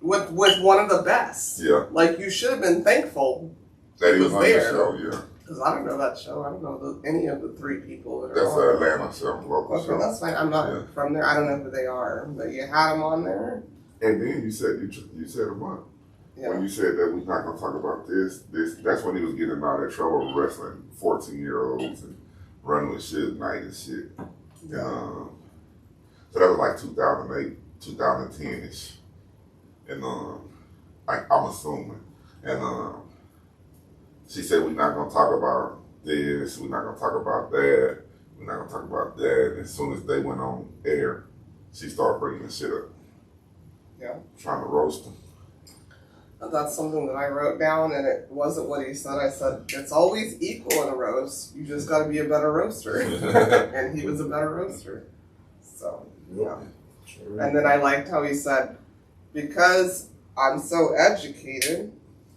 With one of the best. Yeah. Like, you should have been thankful that he was on there. the show, yeah. Because I don't know that show. I don't know any of the 3 people that are That's on an Atlanta show, local show. That's fine. I'm not from there. I don't know who they are. But you had them on there. And then you said a month. Yeah. When you said that we're not going to talk about this, that's when he was getting out of trouble wrestling 14-year-olds and running with Suge Knight and shit. Yeah. So that was like 2008, 2010-ish. And I'm assuming. And she said, we're not going to talk about this, we're not going to talk about that, we're not going to talk about that. And as soon as they went on air, she started bringing the shit up. Yeah. Trying to roast him. That's something that I wrote down, and it wasn't what he said. I said, it's always equal in a roast. You just got to be a better roaster. And he was a better roaster. So, yeah. Sure. And then I liked how he said, because I'm so educated,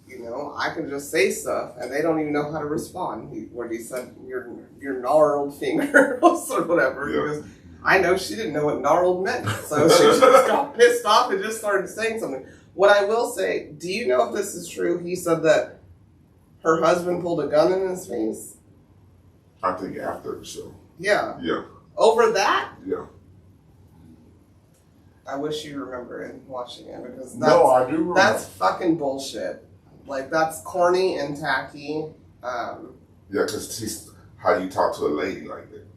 you know, I can just say stuff, and they don't even know how to respond. When he said, your gnarled fingers or whatever, because I know she didn't know what gnarled meant. So she just got pissed off and just started saying something. What I will say, do you know if this is true? He said that her husband pulled a gun in his face. I think after the show. Yeah. Yeah. Over that? Yeah. I wish you remember it watching it, because I do remember. That's fucking bullshit. Like, that's corny and tacky. Yeah, because she's how you talk to a lady like that.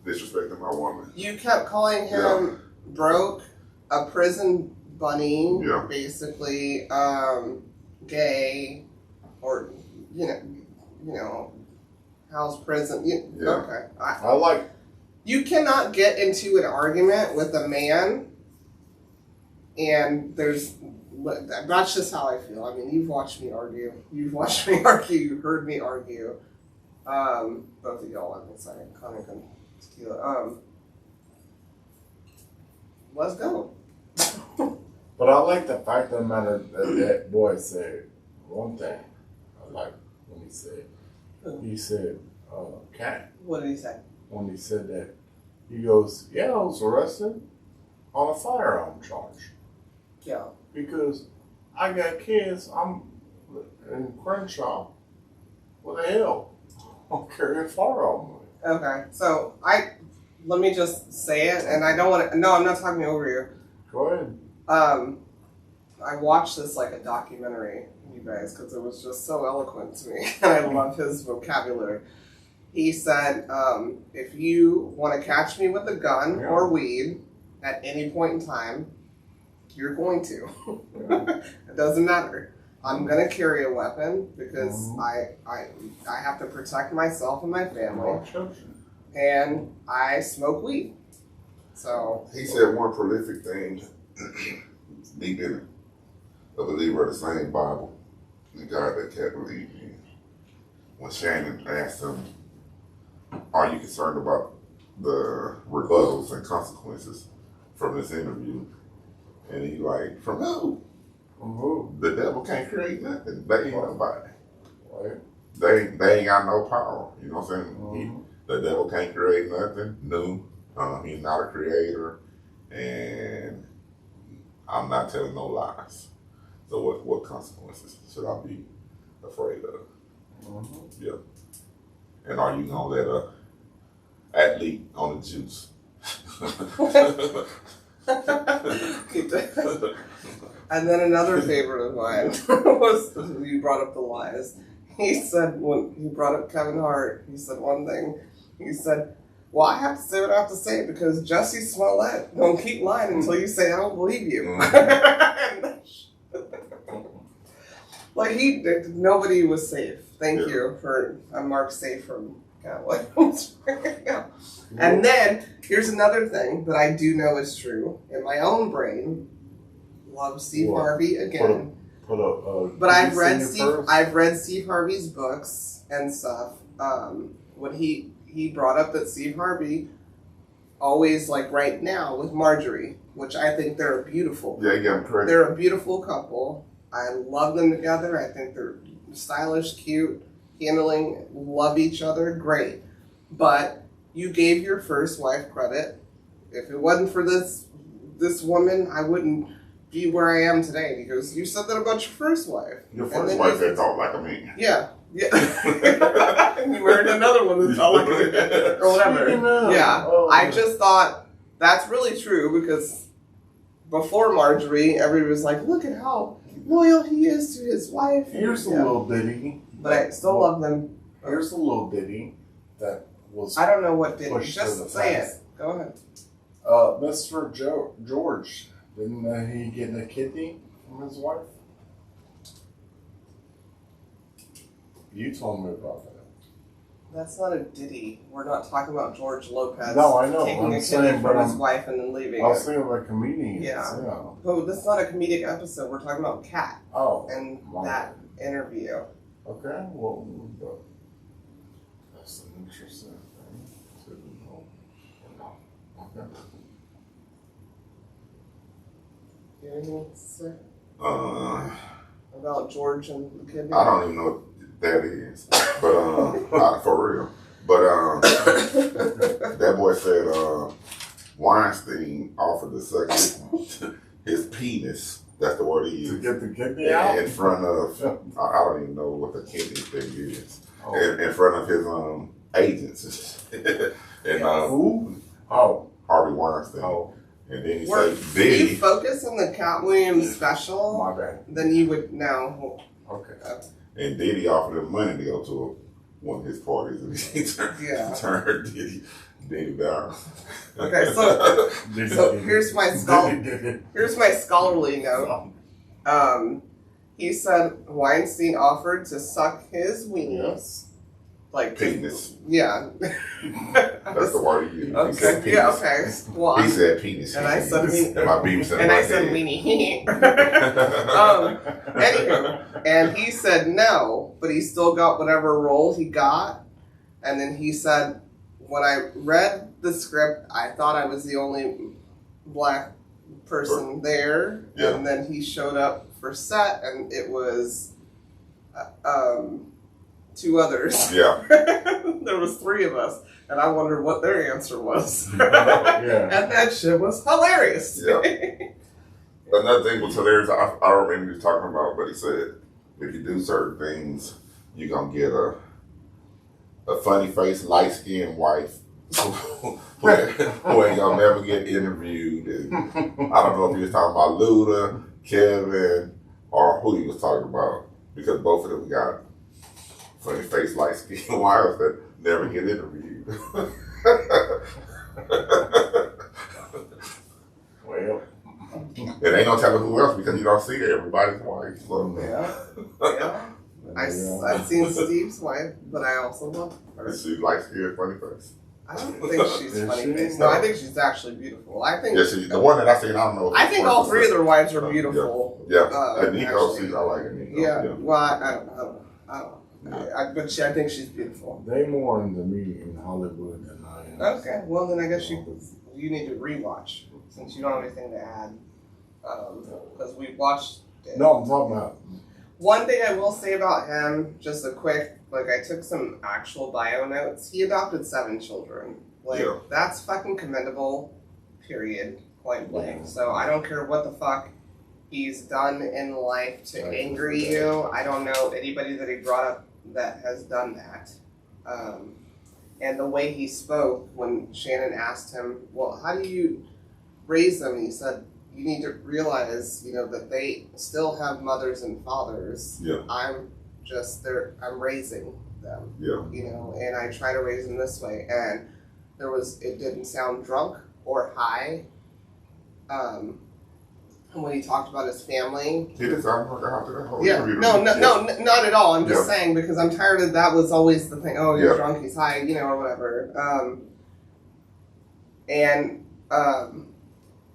Disrespecting my woman. You kept calling him broke, a prison bunny, basically, gay, or you know, house prison. Okay, I like. You cannot get into an argument with a man, and that's just how I feel. I mean, you've watched me argue. You've watched me argue. You've heard me argue. Both of y'all, I'm sorry, Cognac and Tequila. Let's go. But I like the fact of the matter that boy said one thing. I like when he said, Katt. What did he say? When he said that, he goes, I was arrested on a firearm charge. Yeah. Because I got kids, I'm in Crenshaw. What the hell? I'll carry a firearm. Okay, so let me just say it, and I don't want to, no, I'm not talking over you. Go ahead. I watched this like a documentary, you guys, because it was just so eloquent to me, and I love his vocabulary. He said, if you want to catch me with a gun or weed at any point in time, you're going to. It doesn't matter. I'm going to carry a weapon because I have to protect myself and my family. And I smoke weed. So he said one prolific thing, deep in it, a believer of the same Bible, the God that Katt believed in. When Shannon asked him, are you concerned about the rebuttals and consequences from this interview? And he like, from who? The devil can't create nothing. They ain't nobody. Right. They ain't got no power. You know what I'm saying? The devil can't create nothing new. He's not a creator. And I'm not telling no lies. So what consequences should I be afraid of? Mm-hmm. Yeah. And are you gonna let a athlete on the juice? And then another favorite of mine was, you brought up the lies. He said, when he brought up Kevin Hart, he said one thing. He said, well, I have to say what I have to say because Jussie Smollett don't keep lying until you say I don't believe you. Like nobody was safe. Thank you for Mark safe from Katt Williams. Yeah. And then here's another thing that I do know is true in my own brain. Love Steve Harvey again. But I've read Steve Harvey's books and stuff. When he brought up that Steve Harvey always, like right now with Marjorie, which I think they're beautiful. Yeah, yeah, correct. They're a beautiful couple. I love them together. I think they're stylish, cute, handling, love each other, great. But you gave your first wife credit. If it wasn't for this woman, I wouldn't be where I am today because you said that about your first wife. Your first wife that talked like a man. Yeah. Yeah. You married another one that talked like a man. Or whatever. Yeah. Oh. I just thought that's really true because before Marjorie, everybody was like, look at how loyal he is to his wife. Here's a little ditty. But I still love them. Here's a little ditty that was. I don't know what did. pushed to Just the say past. it. Go ahead. Mr. George, didn't he get a kidney from his wife? You told me about that. That's not a ditty. We're not talking about George Lopez No, I know. taking I'm a saying, kidney but from his I'm- wife and then leaving I was it. thinking about comedians. Yeah. But this is not a comedic episode. We're talking about Katt Oh. and my that interview. Okay. Well, that's an interesting thing to know. Okay. You have anything to say Uh, about George and the kidney? I don't even know what that is, but for real. But that boy said Weinstein offered to suck his penis. That's the word he To used. get the kidney out? In front of, I don't even know what the kidney thing is. Oh. In front of his agents. And Who? Oh. Harvey Weinstein. Oh. And then he If said, you Diddy. focus on the Katt Williams special, My bad. then you would know. Okay. And Diddy offered him money to go to one of his parties, and he turned Diddy down. Okay, so here's my scholarly note. He said Weinstein offered to suck his weenies. Like Penis. Yeah. That's the word he used. He Okay. said penis. Yeah. Okay. Well, He said penis. And I said weenie. And my beam said and my I said head. weenie. Anywho, and he said no, but he still got whatever role he got. And then he said, when I read the script, I thought I was the only black person there. Yeah. And then he showed up for set, and it was two others. Yeah. There was three of us, and I wondered what their answer was. Yeah. And that shit was hilarious. Yeah. Another thing was hilarious. I remember he was talking about, but he said if you do certain things, you're gonna get a funny face, light skinned wife who ain't gonna never get interviewed. And I don't know if he was talking about Luda, Kevin, or who he was talking about, because both of them got funny face, light skinned wives that never get interviewed. Well. It ain't no telling who else because you don't see everybody's wife. So. Yeah. I've seen Steve's wife, but I also love her. She's light skinned, funny face. I don't think she's Is funny she? face. No, I think she's actually beautiful. I think. Yeah, the one that I seen, I don't know. If I it's think first all or three of second. their wives are beautiful. Yeah, and Nico, actually. I like it. Nico. Yeah. Well, I don't know. But I think she's beautiful. They more into me in Hollywood than I am. Okay. Well, then I guess you need to rewatch since you don't have anything to add. Because we watched it. No, I'm talking about. One thing I will say about him, just a quick, I took some actual bio notes. He adopted 7 children. Yeah. That's fucking commendable, period, point blank. So I don't care what the fuck he's done in life to anger you. I don't know anybody that he brought up that has done that. And the way he spoke when Shannon asked him, well, how do you raise them? He said, you need to realize, that they still have mothers and fathers. Yeah. I'm raising them. Yeah. And I try to raise them this way. And it didn't sound drunk or high. And when he talked about his family. He didn't sound like after that whole Yeah. interview. No, not at all. I'm just saying because I'm tired of that was always the thing. Oh, he's drunk, he's high, or whatever.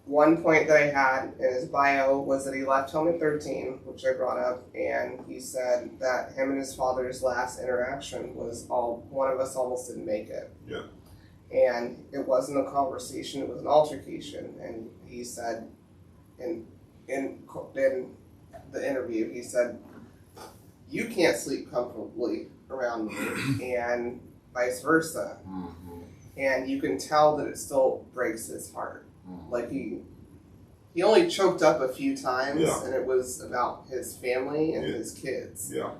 One point that I had in his bio was that he left home at 13, which I brought up, and he said that him and his father's last interaction was one of us almost didn't make it. Yeah. And it wasn't a conversation, it was an altercation. And he said in the interview, he said, you can't sleep comfortably around me, and vice versa. Mm-hmm. And you can tell that it still breaks his heart. Like he only choked up a few times, and it was about his family and his kids. Yeah.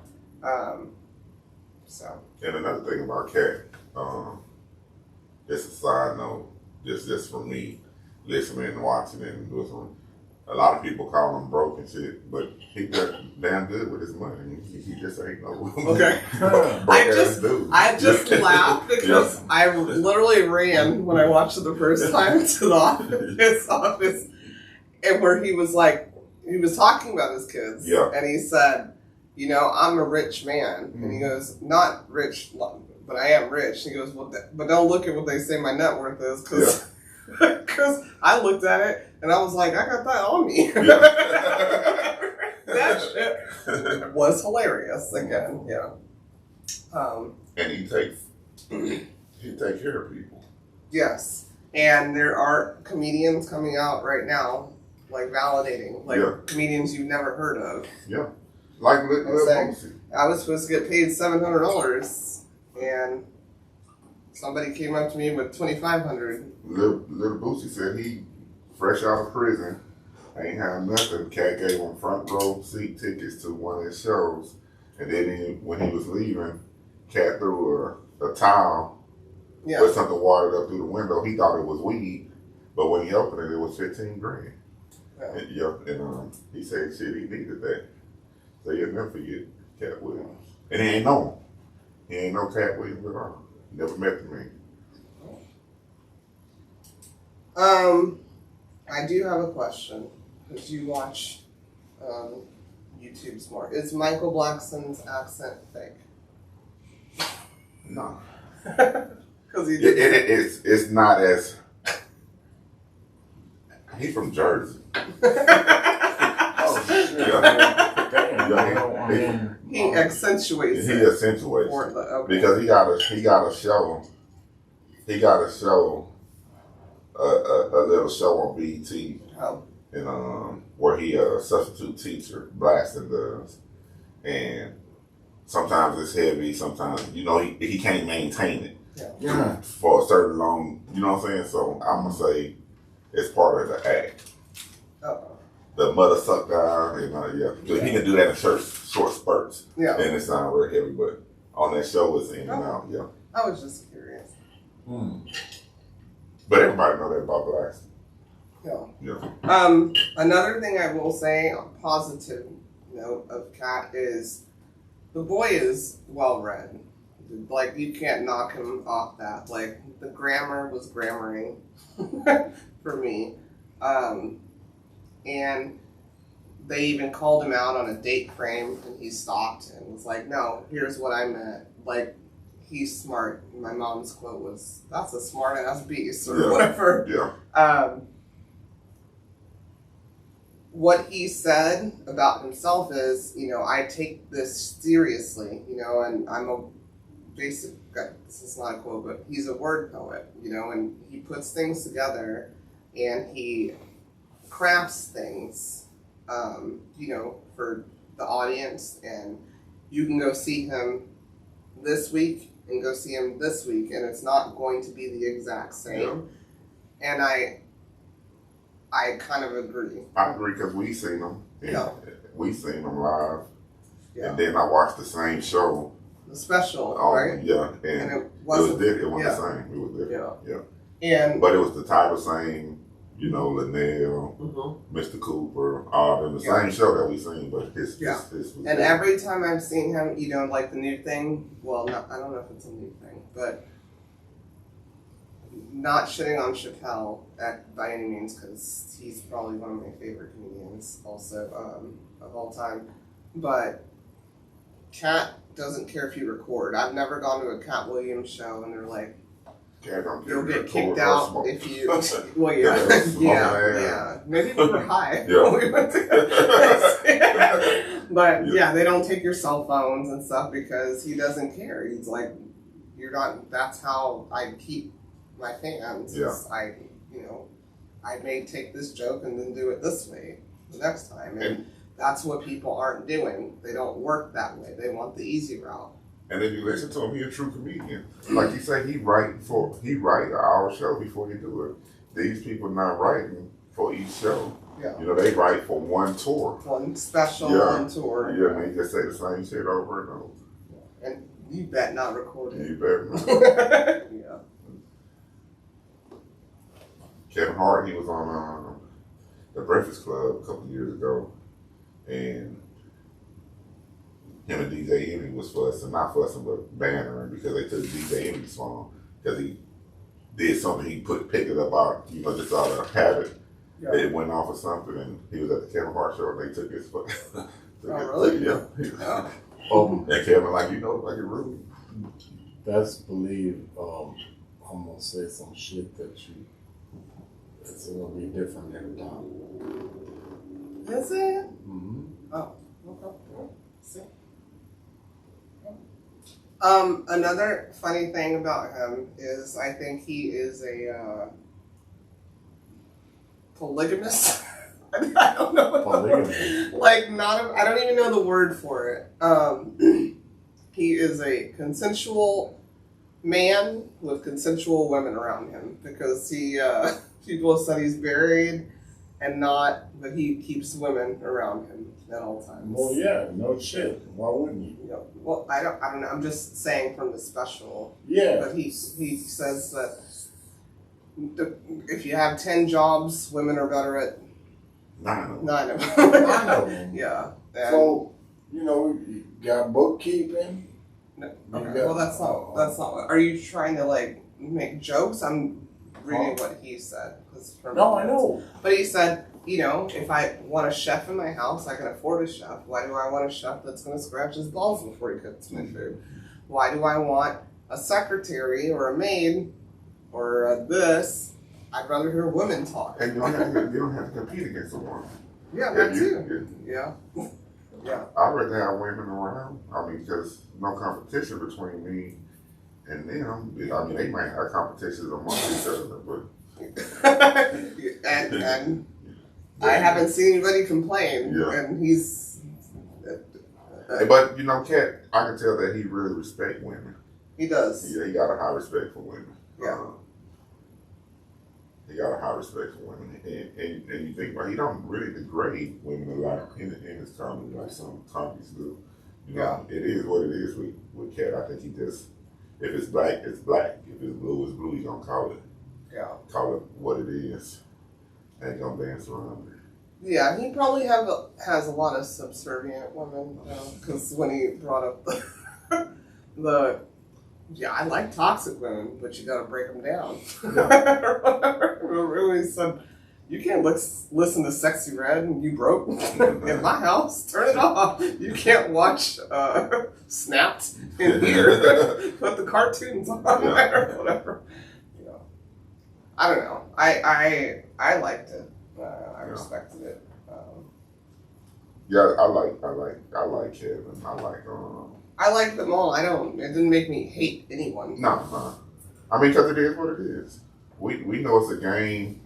So. And another thing about Katt, just a side note, just for me, listening and watching and listening. A lot of people call him broke and shit, but he got damn good with his money. He just ain't no Okay. I just laughed because I literally ran when I watched it the first time to the office, and where he was talking about his kids, and he said, I'm a rich man, and he goes, not rich, but I am rich. He goes, well, but don't look at what they say my net worth is, because I looked at it. And I was like, I got that on me. That shit was hilarious again, and he takes care of people. Yes. And there are comedians coming out right now, validating, comedians you've never heard of. Yeah. Like Lil Boosie. I was supposed to get paid $700, and somebody came up to me with $2,500. Lil Boosie said he fresh out of prison, ain't have nothing. Katt gave him front row seat tickets to one of his shows, and then when he was leaving, Katt threw a towel with something watered up through the window. He thought it was weed, but when he opened it, it was $15,000. Yeah. And he said shit, he needed that. So you'll never forget Katt Williams. And he ain't know him. He ain't know Katt Williams at all. Never met the man. I do have a question, because you watch YouTube's more. Is Michael Blackson's accent fake? No. Because it's not as... He's from Jersey. Oh, shit. Damn. He accentuates it. He accentuates it. Okay. Because he got a show a little show on BET, and where he a substitute teacher, Blasting does, and sometimes it's heavy, sometimes he can't maintain it for a certain long, you know what I'm saying? So I'm gonna say it's part of the act. The mother suck down, and so he can do that in short spurts, and it sounds real heavy, but on that show it's in and out. I was just curious. But everybody know that about Blacks. Another thing I will say, a positive note of Katt is the boy is well read. You can't knock him off that. The grammar was grammaring for me. And they even called him out on a date frame, and he stopped and was like, no, here's what I meant. He's smart. My mom's quote was, that's a smart ass beast, or whatever. What he said about himself is, I take this seriously, and I'm a basic, this is not a quote, but he's a word poet, and he puts things together, and he crafts things, for the audience, and you can go see him this week and go see him this week, and it's not going to be the exact same. And I kind of agree. I agree because we seen them. Yeah. We seen them live. Yeah. And then I watched the same show. The special, Oh, right? yeah. And it it was different. It wasn't yeah. the same. It was different. Yeah. And but it was the title same, you know, Linnell, mm-hmm. Mr. Cooper, all in the same show that we seen, but his was and different. every time I've seen him, you know, like the new thing, well, I don't know if it's a new thing, but not shitting on Chappelle by any means, because he's probably one of my favorite comedians also of all time. But Katt doesn't care if you record. I've never gone to a Katt Williams show and they're like, you'll get kicked out if you. Well, yeah. Maybe we were high. Yeah. We went to but they don't take your cell phones and stuff because he doesn't care. He's like, you're not. That's how I keep my fans. Yeah. I may take this joke and then do it this way the next time, and that's what people aren't doing. They don't work that way. They want the easy route. And then you listen to him, he's a true comedian. Like you say, he write an hour show before he do it. These people not writing for each show. Yeah. You know, they write for one tour. One special, one tour. Yeah, and they just say the same shit over and over. And you bet not record it. You better not. Yeah. Kevin Hart, he was on the Breakfast Club a couple years ago, and him and DJ Envy was not fussing, but bannering because they took DJ Envy's song because he did something. He picked it up out, just out of habit. Yeah. It went off or something, and he was at the Kevin Hart show, and they took his. Oh, really? Yeah. And Kevin, like it rude. That's believe. I'm gonna say some shit that it's gonna be different every time. Is it? Mm-hmm. Oh, okay. See. Another funny thing about him is I think he is a polygamist. I don't know what Polygamist. I don't even know the word for it. He is a consensual man with consensual women around him because people said he's married and not, but he keeps women around him at all times. Well, yeah, no shit. Why wouldn't you? Well, I don't know. I'm just saying from the special. Yeah. But he says that if you have 10 jobs, women are better at 9 of them. 9 of them. Yeah. So, you got bookkeeping. No. Okay. Well, that's not what. Are you trying to make jokes? I'm reading what he said. No, I know. But he said, if I want a chef in my house, I can afford a chef. Why do I want a chef that's going to scratch his balls before he cooks my food? Why do I want a secretary or a maid or this? I'd rather hear women talk. And you don't have to compete against a woman. Yeah, that too. Yeah. Yeah. I'd rather have women around. Because no competition between me and them. They might have competitions among each other, but. and I haven't seen anybody complain. Yeah. And he's. But Katt, I can tell that he really respects women. He does. Yeah, he got a high respect for women. Yeah. He got a high respect for women, and you think about he don't really degrade women a lot in his comedy like some comedies do. It is what it is with Katt. I think he just if it's black, it's black. If it's blue, it's blue. He gonna call it. Yeah. Call it what it is. Ain't gonna dance around it. Yeah, he probably has a lot of subservient women because when he brought up I like toxic women, but you got to break them down. Remember he said, you can't listen to Sexy Red and you broke in my house. Turn it off. You can't watch Snapped in here. Put the cartoons on or whatever. I don't know. I liked it. I respected it. Yeah, I like Kevin. I like them all. It didn't make me hate anyone. No. Because it is what it is. We know it's a game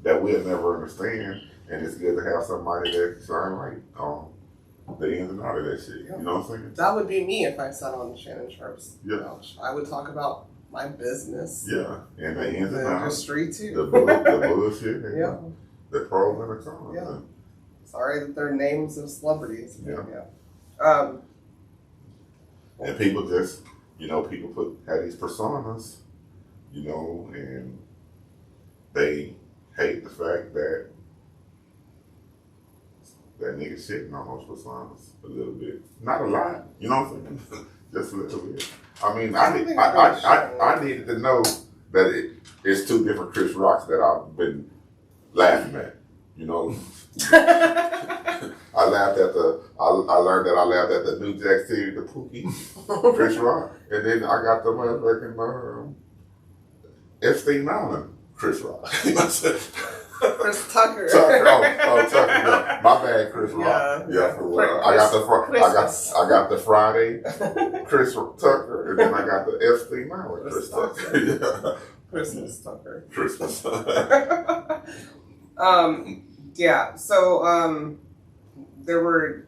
that we'll never understand, and it's good to have somebody that shine light on the ins and outs of that shit. You know what I'm saying? That would be me if I sat on Shannon Sharp's Yeah. couch. I would talk about my business. Yeah, and they ins and The outs, industry too. the bullshit, and Yeah. the pros and the cons. Yeah. Sorry that they're names of celebrities. Yeah. And people just, people have these personas, and they hate the fact that nigga shitting on those personas a little bit. Not a lot, you know what I'm saying? Just a little bit. I mean, I needed to know that it's two different Chris Rocks that I've been laughing at, I laughed at I learned that I laughed at the New Jack City, the Pookie, Chris Rock, and then I got the motherfucking Epstein Island, Chris Rock. Chris Tucker. Tucker, Tucker, yeah. My bad, Chris Rock. Yeah, for what? I got the Friday Chris Tucker, and then I got the Epstein Island Chris Tucker. Yeah. Christmas Tucker. Christmas. Yeah. So there were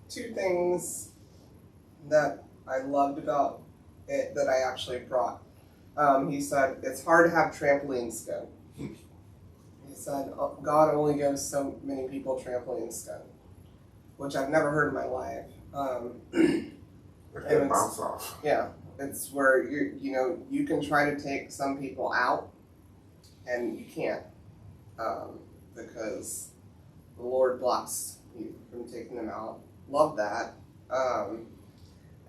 two things that I loved about it that I actually brought. He said it's hard to have trampoline skin. He said, God only gives so many people trampoline skin, which I've never heard in my life. And bounce off. Yeah, it's where you can try to take some people out, and you can't, because the Lord blocks you from taking them out. Love that.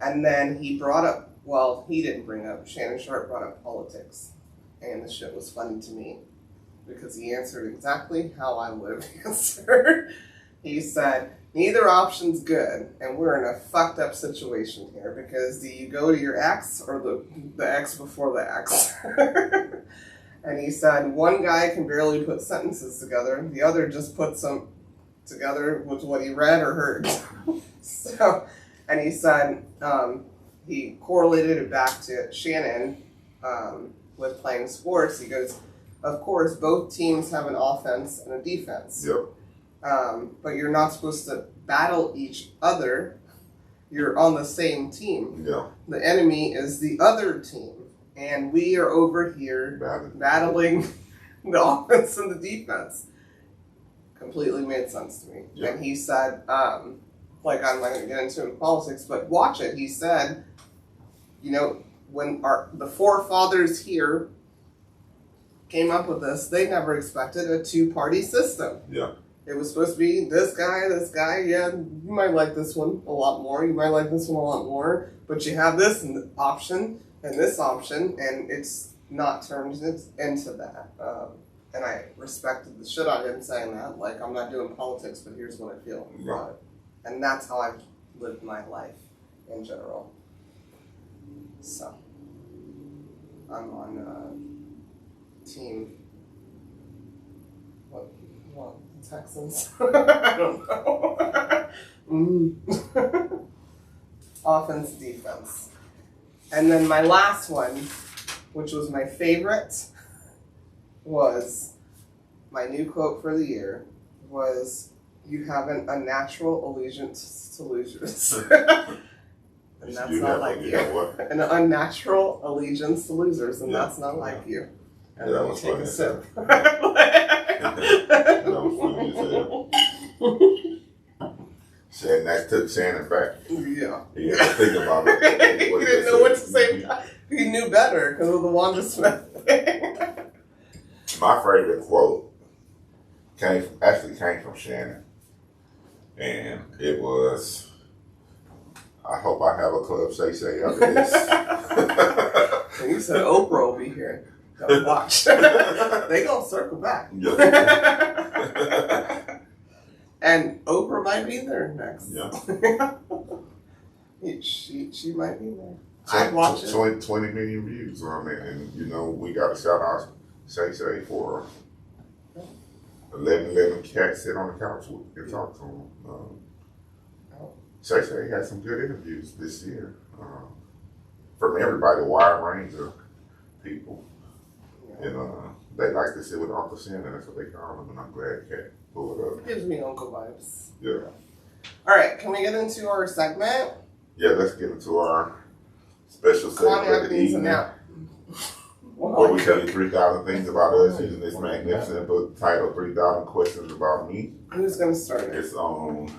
And then he brought up, well, he didn't bring up, Shannon Sharp brought up politics, and the shit was funny to me. Because he answered exactly how I would have answered. He said, neither option's good, and we're in a fucked up situation here, because do you go to your ex or the ex before the ex? And he said, one guy can barely put sentences together, the other just puts them together with what he read or heard. And he said, he correlated it back to Shannon with playing sports. He goes, of course, both teams have an offense and a defense. Yep. But you're not supposed to battle each other. You're on the same team. Yeah. The enemy is the other team. And we are over here battling the offense and the defense. Completely made sense to me. Yeah. And he said, I'm not going to get into politics, but watch it. He said, when the forefathers here came up with this, they never expected a two-party system. Yeah. It was supposed to be this guy, yeah, you might like this one a lot more, you might like this one a lot more, but you have this option and this option, and it's not turned into that. And I respected the shit out of him saying that, like, I'm not doing politics, but here's what I feel about it. And that's how I've lived my life in general. So, I'm on team, what, Texans? I don't know. Offense, defense. And then my last one, which was my favorite, was my new quote for the year, was, you have an unnatural allegiance to losers. And that's not like you. An unnatural allegiance to losers, and that's not like you. And Yeah, then that you was take funny a as sip. That was funny as hell. Shannon, that took Shannon back. Yeah. He had to think about it. He didn't know what to say. He knew better because of the Wanda Smith thing. My favorite quote came from Shannon. And it was, I hope I have a club say after this. And you said Oprah will be here. Gotta watch. They gonna circle back. Yeah. And Oprah might be there next. Yeah. She might be there. I'd watch it. 20 million views on it, and we got to shout out Shay for 11 cats sit on the couch and talk to him. Shay had some good interviews this year from everybody, a wide range of people. And they like to sit with Uncle Shannon, that's what they call him, and I'm glad Cat pulled it up. Gives me uncle vibes. Yeah. All right, can we get into our segment? Yeah, let's get into our special segment Cognac of the means a evening. nap. Where we tell you 3,000 things about us using this magnificent book titled 3,000 Questions About Me. Who's gonna start it? It's on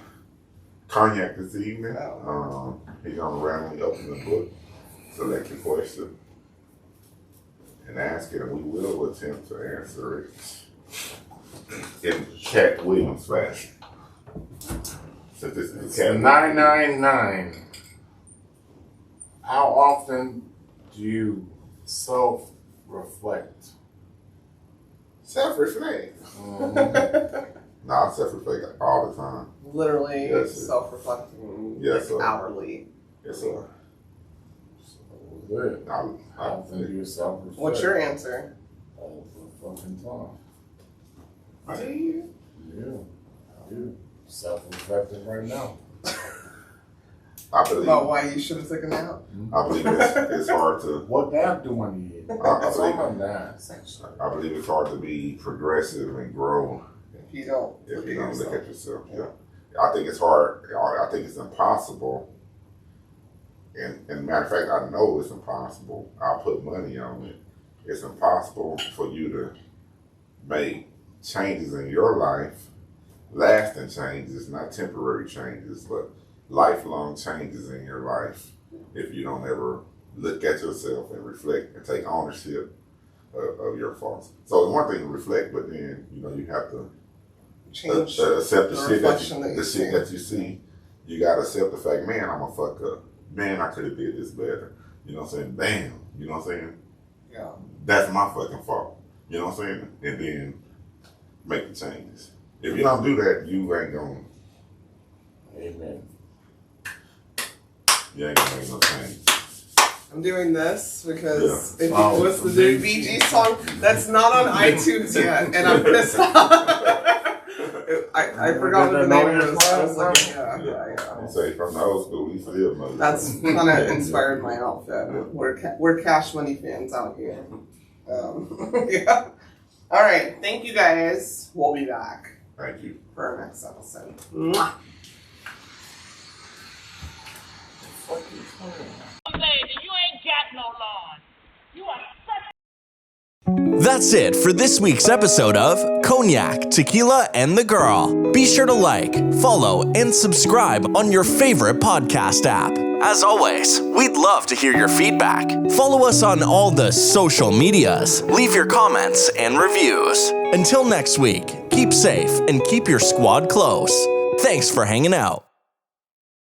Cognac this evening. Oh. He's gonna randomly open the book, select a question, and ask it, and we will attempt to answer it in Katt Williams fashion. Since this is Katt 999. How often do you self-reflect? Self-reflect. Nah, I self-reflect all the time. Literally Yes, sir. self-reflecting Yes, sir. hourly. Yes, sir. Good. I How often do you self-reflect? What's your answer? All the fucking time. Do you? Yeah, I do. Self-reflecting right now. believe. About why you should have taken a nap? I believe it's hard to. What nap do I need? I It's believe- all my naps. I believe it's hard to be progressive and grow If you don't if you at don't look yourself. at yourself. Yeah. I think it's hard. I think it's impossible. And matter of fact, I know it's impossible. I'll put money on it. It's impossible for you to make changes in your life, lasting changes, not temporary changes, but lifelong changes in your life if you don't ever look at yourself and reflect and take ownership of your faults. So it's one thing to reflect, but then you have to Change accept the the shit reflection that you the see. shit that you see. You gotta accept the fact, man, I'm a fuck up. Man, I could have did this better. You know what I'm saying? Bam. You know what I'm saying? Yeah. That's my fucking fault. You know what I'm saying? And then make the changes. If you don't do that, you ain't gonna make no change. I'm doing this because if Oh, you listen to the Bee Gees song, that's not on iTunes yet, and I'm pissed off. I forgot what the name of it was. I was like, yeah. I'm saying from the old school, we still know. That's kind of inspired my outfit. We're Cash Money fans out here. Yeah. All right. Thank you guys. We'll be back Thank you. for our next episode. Mwah. Lady, you ain't got no lawn. You are such That's it for this week's episode of Cognac, Tequila, and the Girl. Be sure to like, follow, and subscribe on your favorite podcast app. As always, we'd love to hear your feedback. Follow us on all the social medias. Leave your comments and reviews. Until next week, keep safe and keep your squad close. Thanks for hanging out.